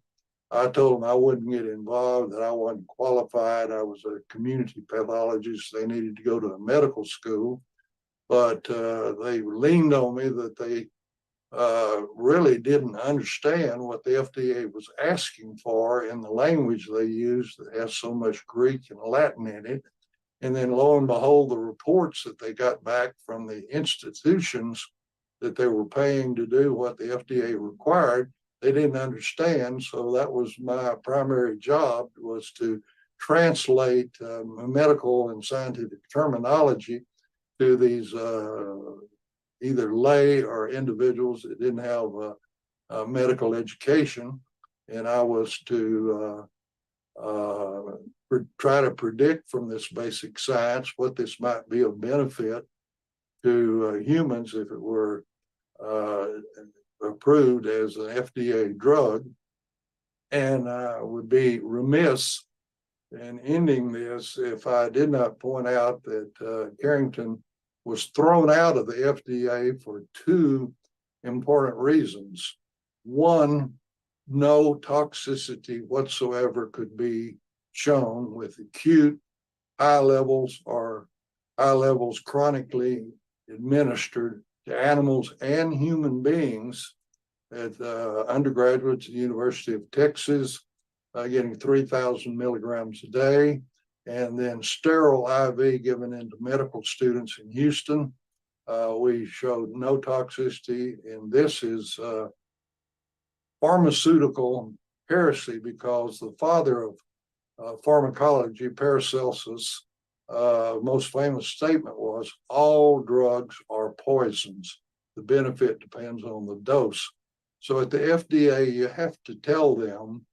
I told them I wouldn't get involved, that I wasn't qualified. I was a community pathologist. They needed to go to a medical school. But they leaned on me that they really didn't understand what the FDA was asking for in the language they used that has so much Greek and Latin in it. And then lo and behold, the reports that they got back from the institutions that they were paying to do what the FDA required, they didn't understand. So that was my primary job, was to translate medical and scientific terminology to these either lay or individuals that didn't have medical education. And I was to try to predict from this basic science what this might be of benefit to humans if it were approved as an FDA drug. And I would be remiss in ending this if I did not point out that Carrington was thrown out of the FDA for two important reasons. One, no toxicity whatsoever could be shown with acute high levels or high levels chronically administered to animals and human beings at undergraduates at the University of Texas, getting 3,000 milligrams a day, and then sterile IV given into medical students in Houston. We showed no toxicity, and this is pharmaceutical heresy, because the father of pharmacology, Paracelsus, most famous statement was, all drugs are poisons. The benefit depends on the dose. So at the FDA, you have to tell them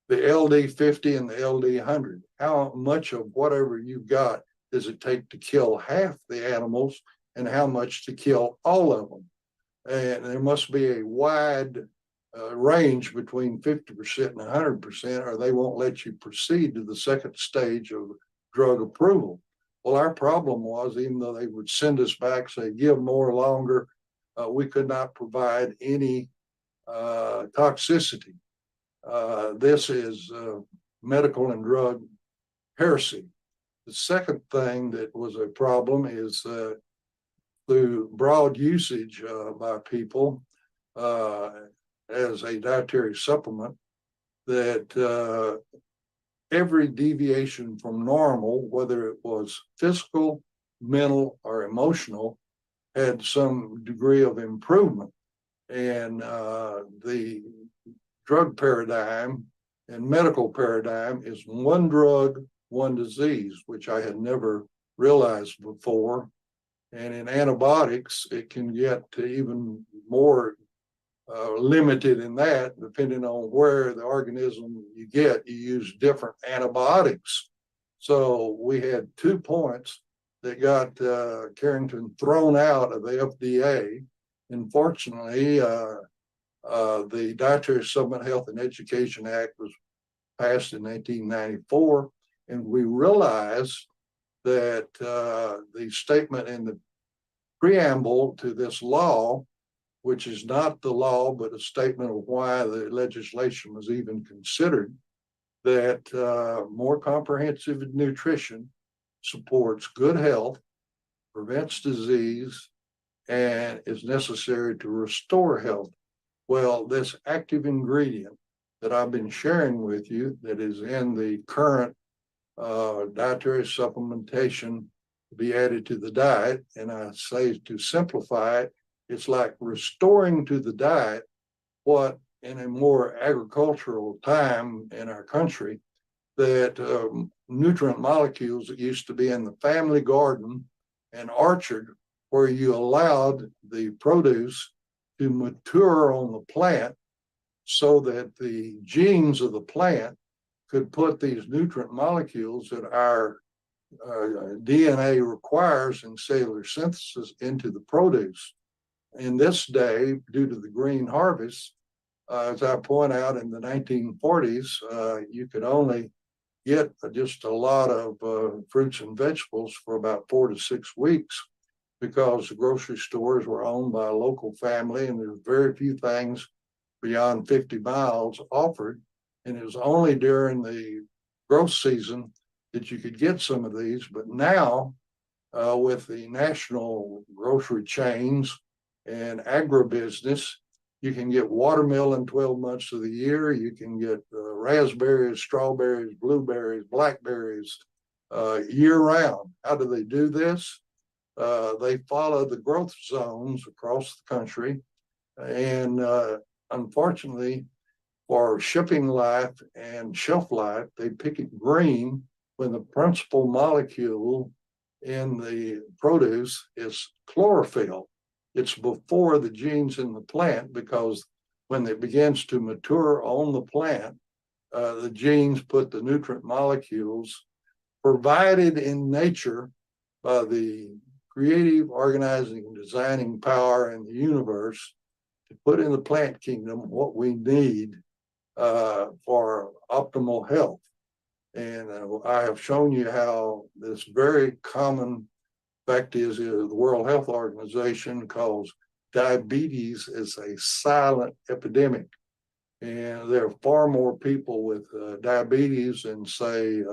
the LD 50 and the LD 100, how much of whatever you've got does it take to kill half the animals and how much to kill all of them. And there must be a wide range between 50% and 100%, or they won't let you proceed to the second stage of drug approval. Well, our problem was, even though they would send us back, say, give more longer, we could not provide any toxicity. This is medical and drug heresy. The second thing that was a problem is through broad usage by people as a dietary supplement, that every deviation from normal, whether it was physical, mental, or emotional, had some degree of improvement. And the drug paradigm and medical paradigm is one drug, one disease, which I had never realized before. And in antibiotics, it can get to even more limited in that, depending on where the organism you get, you use different antibiotics. So we had 2 points that got Carrington thrown out of the FDA. And fortunately, the Dietary Supplement Health and Education Act was passed in 1994, and we realized that the statement in the preamble to this law, which is not the law, but a statement of why the legislation was even considered, that more comprehensive nutrition supports good health, prevents disease, and is necessary to restore health. Well, this active ingredient that I've been sharing with you, that is in the current dietary supplementation to be added to the diet, and I say to simplify it, It's like restoring to the diet what in a more agricultural time in our country, that nutrient molecules that used to be in the family garden and orchard, where you allowed the produce to mature on the plant so that the genes of the plant could put these nutrient molecules that our DNA requires in cellular synthesis into the produce. In this day, due to the green harvest, as I point out, in the 1940s, you could only get just a lot of fruits and vegetables for about 4 to 6 weeks, because the grocery stores were owned by a local family and there were very few things beyond 50 miles offered. And it was only during the growth season that you could get some of these. But now, with the national grocery chains and agribusiness, you can get watermelon 12 months of the year. You can get raspberries, strawberries, blueberries, blackberries year round. How do they do this? They follow the growth zones across the country. And unfortunately, for shipping life and shelf life, they pick it green when the principal molecule in the produce is chlorophyll. It's before the genes in the plant, because when it begins to mature on the plant, the genes put the nutrient molecules provided in nature by the creative, organizing, and designing power in the universe to put in the plant kingdom what we need for optimal health. And I have shown you how this very common fact is the World Health Organization calls diabetes is a silent epidemic. And there are far more people with diabetes than, say,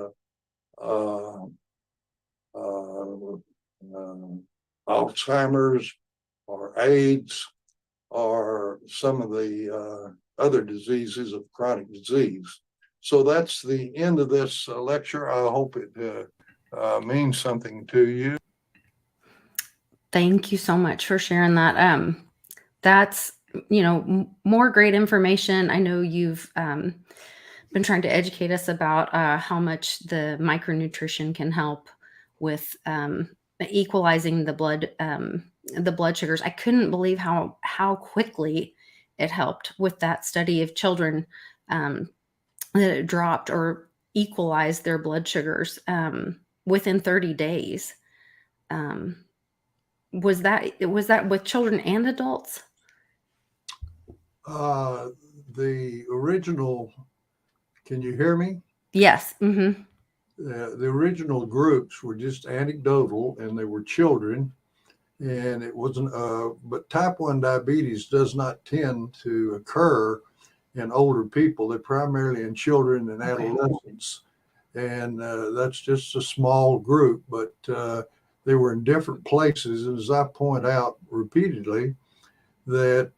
Alzheimer's or AIDS or some of the other diseases of chronic disease. So that's the end of this lecture. I hope it means something to you. Thank you so much for sharing that. That's, more great information. I know you've been trying to educate us about how much the micronutrition can help with equalizing the blood sugars. I couldn't believe how quickly it helped with that study of children that it dropped or equalized their blood sugars within 30 days. Was that with children and adults? The original, can you hear me? Yes. Mm-hmm. The original groups were just anecdotal, and they were children, and it wasn't, but type 1 diabetes does not tend to occur in older people. They're primarily in children and adolescents. And that's just a small group, but they were in different places. And as I point out repeatedly, that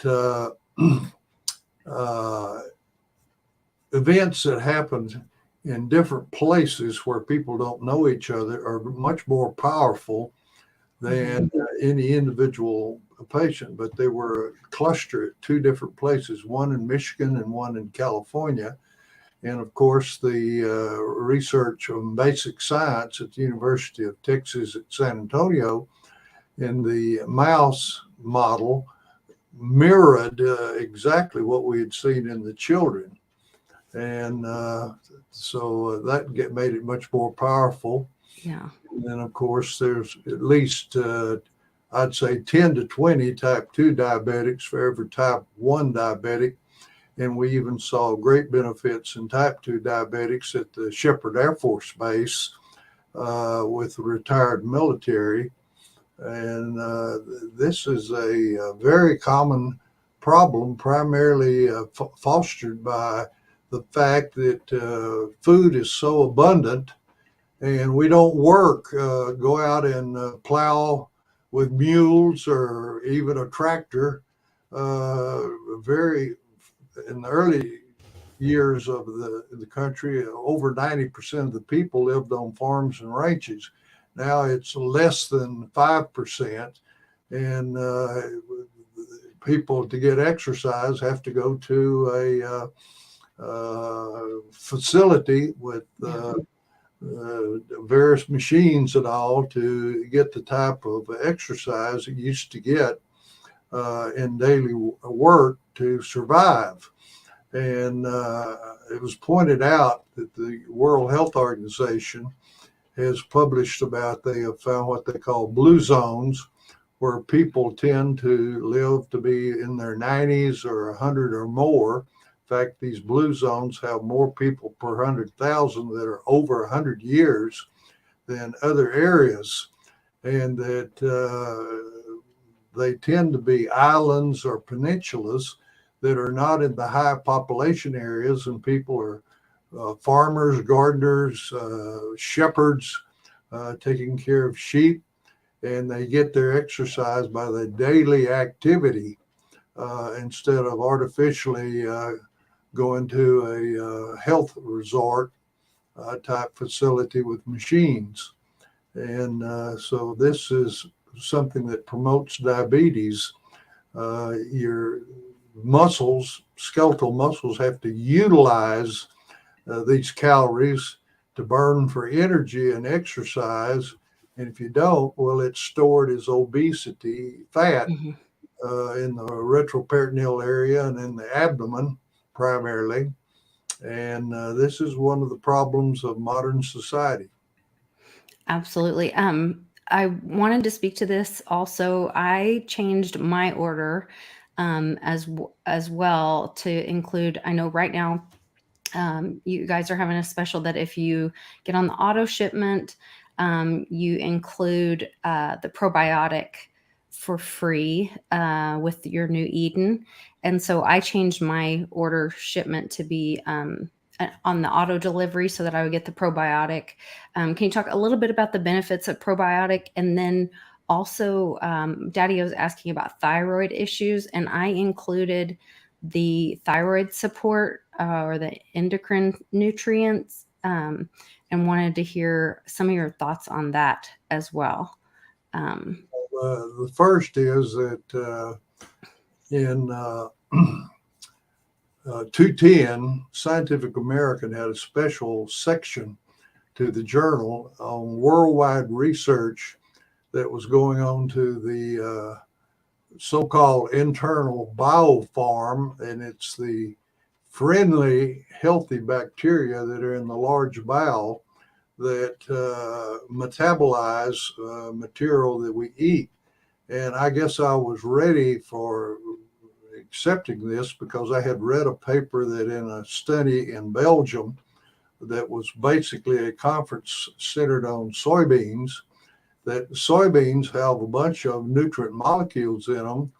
events that happened in different places where people don't know each other are much more powerful than any individual patient. But they were clustered at 2 different places, one in Michigan and one in California. And of course, the research on basic science at the University of Texas at San Antonio in the mouse model mirrored exactly what we had seen in the children. And so that made it much more powerful. Yeah. And then, of course, there's at least, I'd say 10 to 20 type 2 diabetics for every type 1 diabetic. And we even saw great benefits in type 2 diabetics at the Shepherd Air Force Base with the retired military. And this is a very common problem, primarily fostered by the fact that food is so abundant, and we don't go out and plow with mules or even a tractor. In the early years of the country, over 90% of the people lived on farms and ranches. Now it's less than 5%. And the people to get exercise have to go to a facility with various machines and all to get the type of exercise you used to get in daily work to survive. And it was pointed out that the World Health Organization has published about, they have found what they call blue zones, where people tend to live to be in their 90s or 100 or more. In fact, these blue zones have more people per 100,000 that are over 100 years than other areas, and that they tend to be islands or peninsulas that are not in the high population areas, and people are farmers, gardeners, shepherds, taking care of sheep, and they get their exercise by the daily activity instead of artificially going to a health resort type facility with machines. And so this is something that promotes diabetes. Your muscles, skeletal muscles, have to utilize these calories to burn for energy and exercise. And if you don't, well, it's stored as obesity fat in the retroperitoneal area and in the abdomen primarily. And this is one of the problems of modern society. Absolutely. I wanted to speak to this also. I changed my order as well to include. I know right now you guys are having a special that if you get on the auto shipment, you include the probiotic for free with your new Eden. And so I changed my order shipment to be on the auto delivery so that I would get the probiotic. Can you talk a little bit about the benefits of probiotic? And then also, Daddy was asking about thyroid issues, and I included the thyroid support or the endocrine nutrients, and wanted to hear some of your thoughts on that as well. The first is that in 210, Scientific American had a special section to the journal on worldwide research that was going on to the so-called internal biofarm, and it's the friendly, healthy bacteria that are in the large bowel that metabolize material that we eat. And I guess I was ready for accepting this because I had read a paper that in a study in Belgium that was basically a conference centered on soybeans, that soybeans have a bunch of nutrient molecules in them,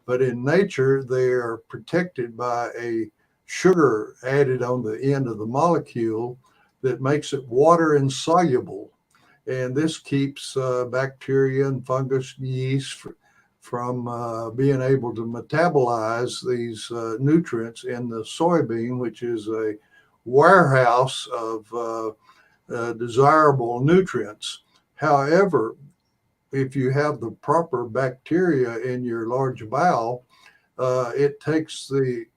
but in nature they are protected by a sugar added on the end of the molecule that makes it water insoluble. And this keeps bacteria and fungus, yeast from being able to metabolize these nutrients in the soybean, which is a warehouse of desirable nutrients. However, if you have the proper bacteria in your large bowel, it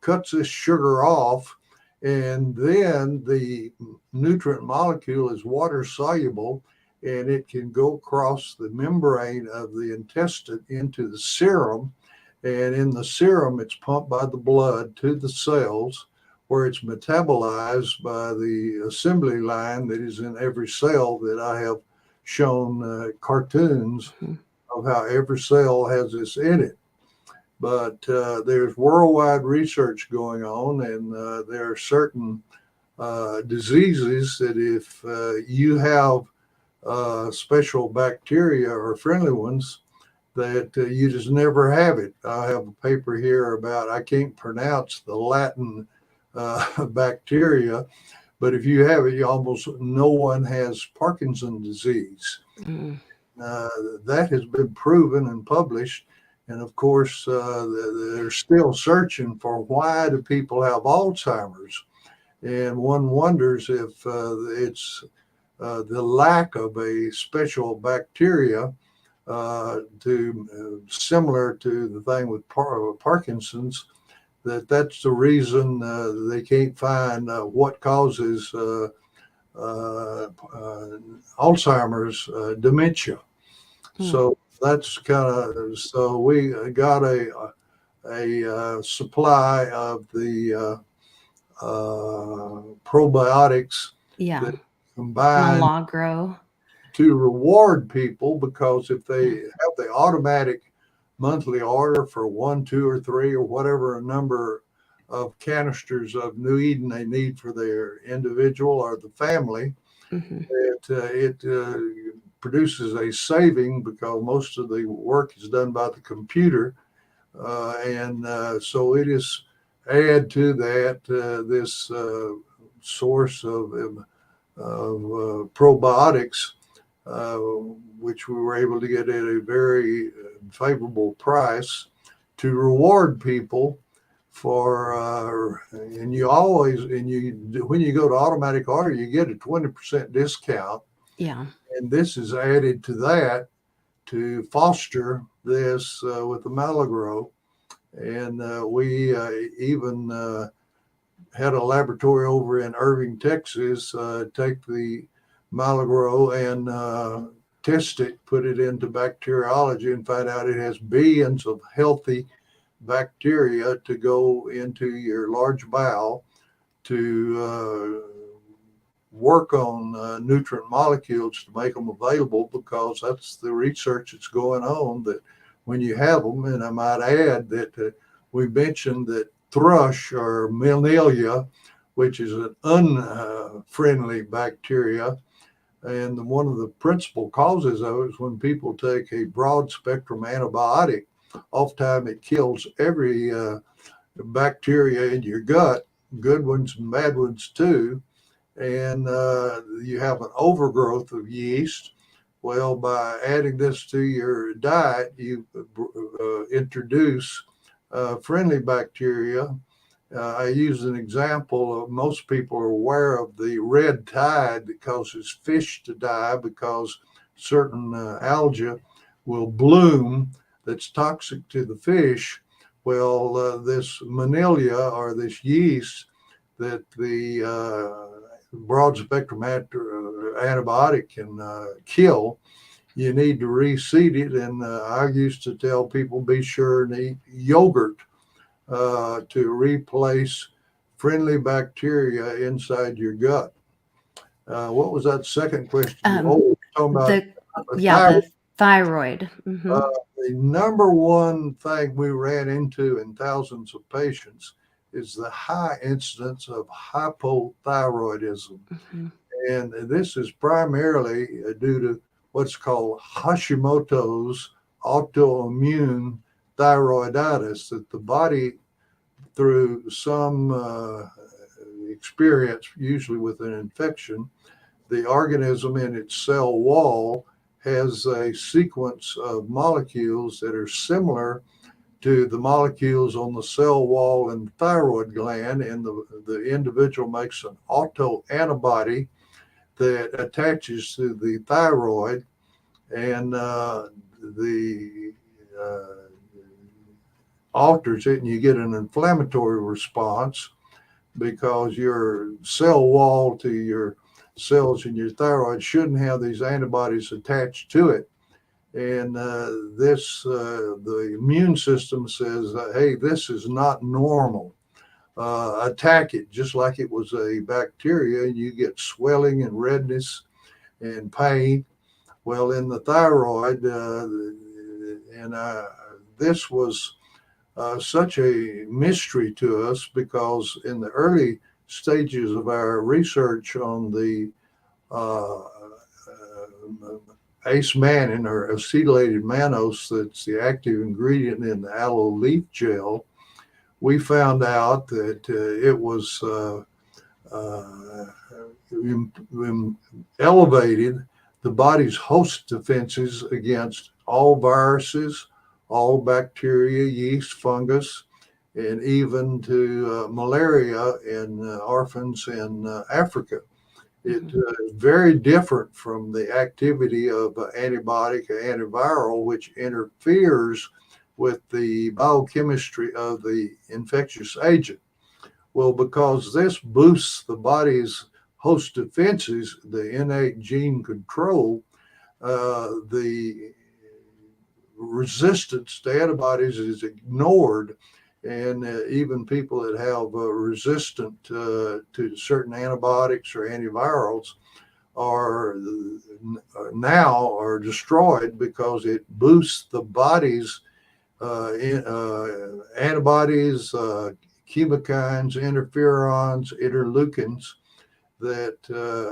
cuts this sugar off, and then the nutrient molecule is water soluble, and it can go across the membrane of the intestine into the serum. And in the serum, it's pumped by the blood to the cells, where it's metabolized by the assembly line that is in every cell that I have shown cartoons of how every cell has this in it. But there's worldwide research going on, and there are certain diseases that if you have special bacteria or friendly ones, that you just never have it. I have a paper here about, I can't pronounce the Latin bacteria, but if you have it, almost no one has Parkinson's disease. That has been proven and published. And of course, they're still searching for why do people have Alzheimer's. And one wonders if it's the lack of a special bacteria similar to the thing with Parkinson's, that's the reason they can't find what causes Alzheimer's dementia. Hmm. So that's kind of, so we got a supply of the probiotics Yeah. that combine Milagro. to reward people, because if they have the automatic monthly order for 1, 2, or 3, or whatever number of canisters of New Eden they need for their individual or the family, Hmm. it produces a saving, because most of the work is done by the computer. And so it is add to that this source of probiotics, uh, which we were able to get at a very favorable price to reward people for. And you always, and you when you go to automatic order, you get a 20% discount, Yeah. and this is added to that to foster this with the Malagro. And we even had a laboratory over in Irving, Texas, take the Malagro and test it, put it into bacteriology, and find out it has billions of healthy bacteria to go into your large bowel to work on nutrient molecules to make them available, because that's the research that's going on, that when you have them. And I might add that we mentioned that thrush or Milnelia, which is an unfriendly bacteria, and one of the principal causes of it is when people take a broad spectrum antibiotic, oftentimes it kills every bacteria in your gut, good ones and bad ones too, and you have an overgrowth of yeast. Well, by adding this to your diet, you introduce friendly bacteria. I use an example of, most people are aware of the red tide that causes fish to die because certain algae will bloom that's toxic to the fish. Well, this Manila, or this yeast that the broad spectrum antibiotic can kill, you need to reseed it. And I used to tell people, be sure and eat yogurt to replace friendly bacteria inside your gut. What was that second question? Um, Oh, talking about the thyroid. the thyroid. Hmm. Uh, the number one thing we ran into in thousands of patients is the high incidence of hypothyroidism. Hmm. And this is primarily due to what's called Hashimoto's autoimmune thyroiditis, that the body, through some experience, usually with an infection, the organism in its cell wall has a sequence of molecules that are similar to the molecules on the cell wall in the thyroid gland, and the individual makes an autoantibody that attaches to the thyroid, and the uh, alters it, and you get an inflammatory response, because your cell wall to your cells in your thyroid shouldn't have these antibodies attached to it. And the immune system says, hey, this is not normal. Attack it, just like it was a bacteria, and you get swelling and redness and pain. Well, in the thyroid, and this was such a mystery to us, because in the early stages of our research on the ace mannan, or acetylated mannose, that's the active ingredient in the aloe leaf gel, we found out that it was uh, elevated the body's host defenses against all viruses, all bacteria, yeast, fungus, and even to malaria in orphans in Africa. It is very different from the activity of an antibiotic or antiviral, which interferes with the biochemistry of the infectious agent. Well, because this boosts the body's host defenses, the innate gene control, the resistance to antibodies is ignored. And even people that have resistant to certain antibiotics or antivirals are now are destroyed because it boosts the body's antibodies, chemokines, interferons, interleukins that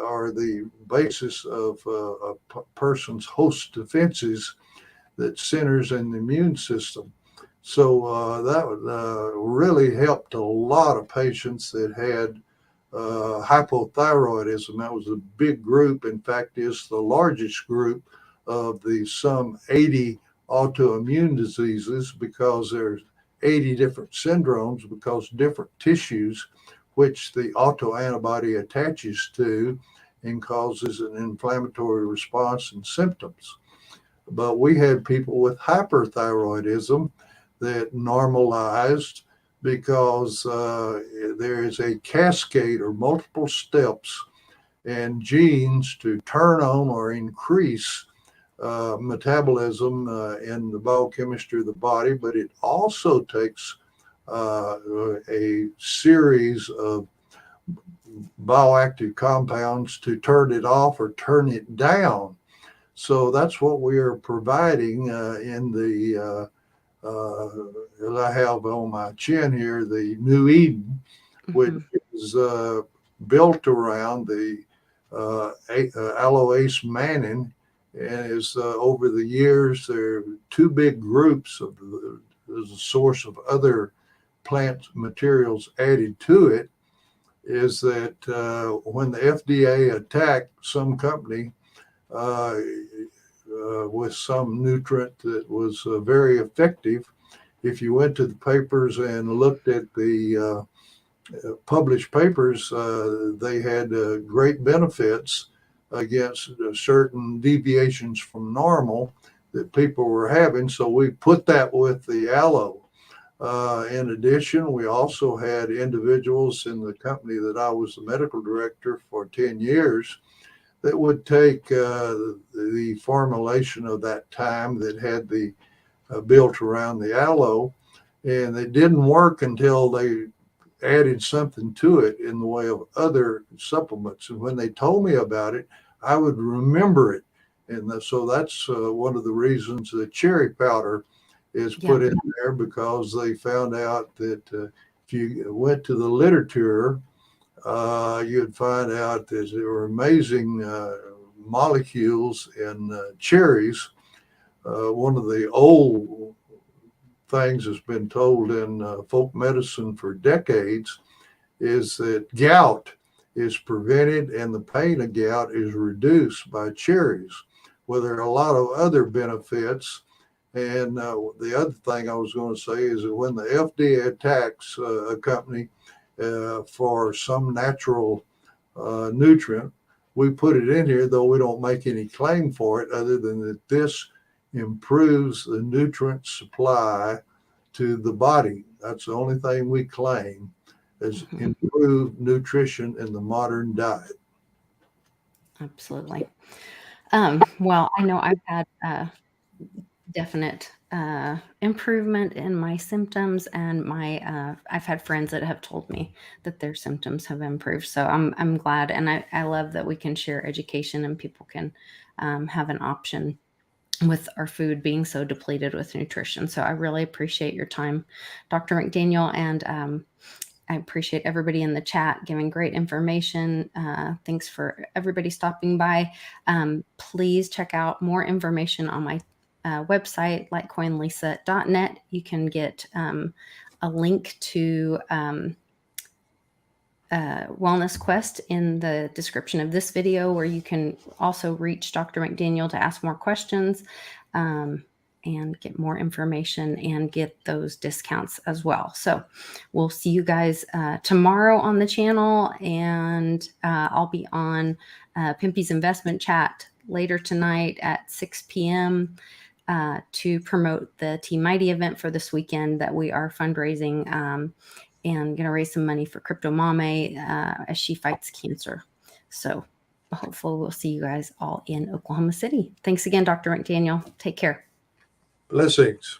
are the basis of a person's host defenses that centers in the immune system. So that really helped a lot of patients that had hypothyroidism. That was a big group. In fact, is the largest group of the some 80 autoimmune diseases, because there's 80 different syndromes, because different tissues which the autoantibody attaches to and causes an inflammatory response and symptoms. But we had people with hyperthyroidism that normalized because there is a cascade or multiple steps and genes to turn on or increase metabolism in the biochemistry of the body, but it also takes a series of bioactive compounds to turn it off or turn it down. So that's what we are providing in the, as I have on my chin here, the New Eden, which is built around the aloe mannin, and is over the years, there are two big groups of as a source of other plant materials added to it, is that when the FDA attacked some company with some nutrient that was very effective, if you went to the papers and looked at the published papers, they had great benefits against certain deviations from normal that people were having. So we put that with the aloe. In addition, we also had individuals in the company that I was the medical director for 10 years that would take the formulation of that time that had the built around the aloe, and it didn't work until they added something to it in the way of other supplements. And when they told me about it, I would remember it. And so that's one of the reasons the cherry powder is put in there, because they found out that if you went to the literature, you'd find out that there were amazing molecules in cherries. One of the old things that's been told in folk medicine for decades is that gout is prevented and the pain of gout is reduced by cherries. Well, there are a lot of other benefits. And the other thing I was going to say is that when the FDA attacks a company for some natural nutrient, we put it in here, though we don't make any claim for it other than that this improves the nutrient supply to the body. That's the only thing we claim is improved nutrition in the modern diet. Absolutely. Well, I know I've had definite improvement in my symptoms, and my I've had friends that have told me that their symptoms have improved. So I'm glad, and I love that we can share education and people can have an option with our food being so depleted with nutrition. So I really appreciate your time, Dr. McDaniel, and I appreciate everybody in the chat giving great information. Thanks for everybody stopping by. Please check out more information on my website, litecoinlisa.net. You can get a link to Wellness Quest in the description of this video, where you can also reach Dr. McDaniel to ask more questions. and get more information and get those discounts as well. So we'll see you guys tomorrow on the channel, and I'll be on Pimpy's Investment Chat later tonight at 6 p.m. To promote the Team Mighty event for this weekend that we are fundraising and going to raise some money for Crypto Mame as she fights cancer. So hopefully we'll see you guys all in Oklahoma City. Thanks again, Dr. McDaniel. Take care. Blessings.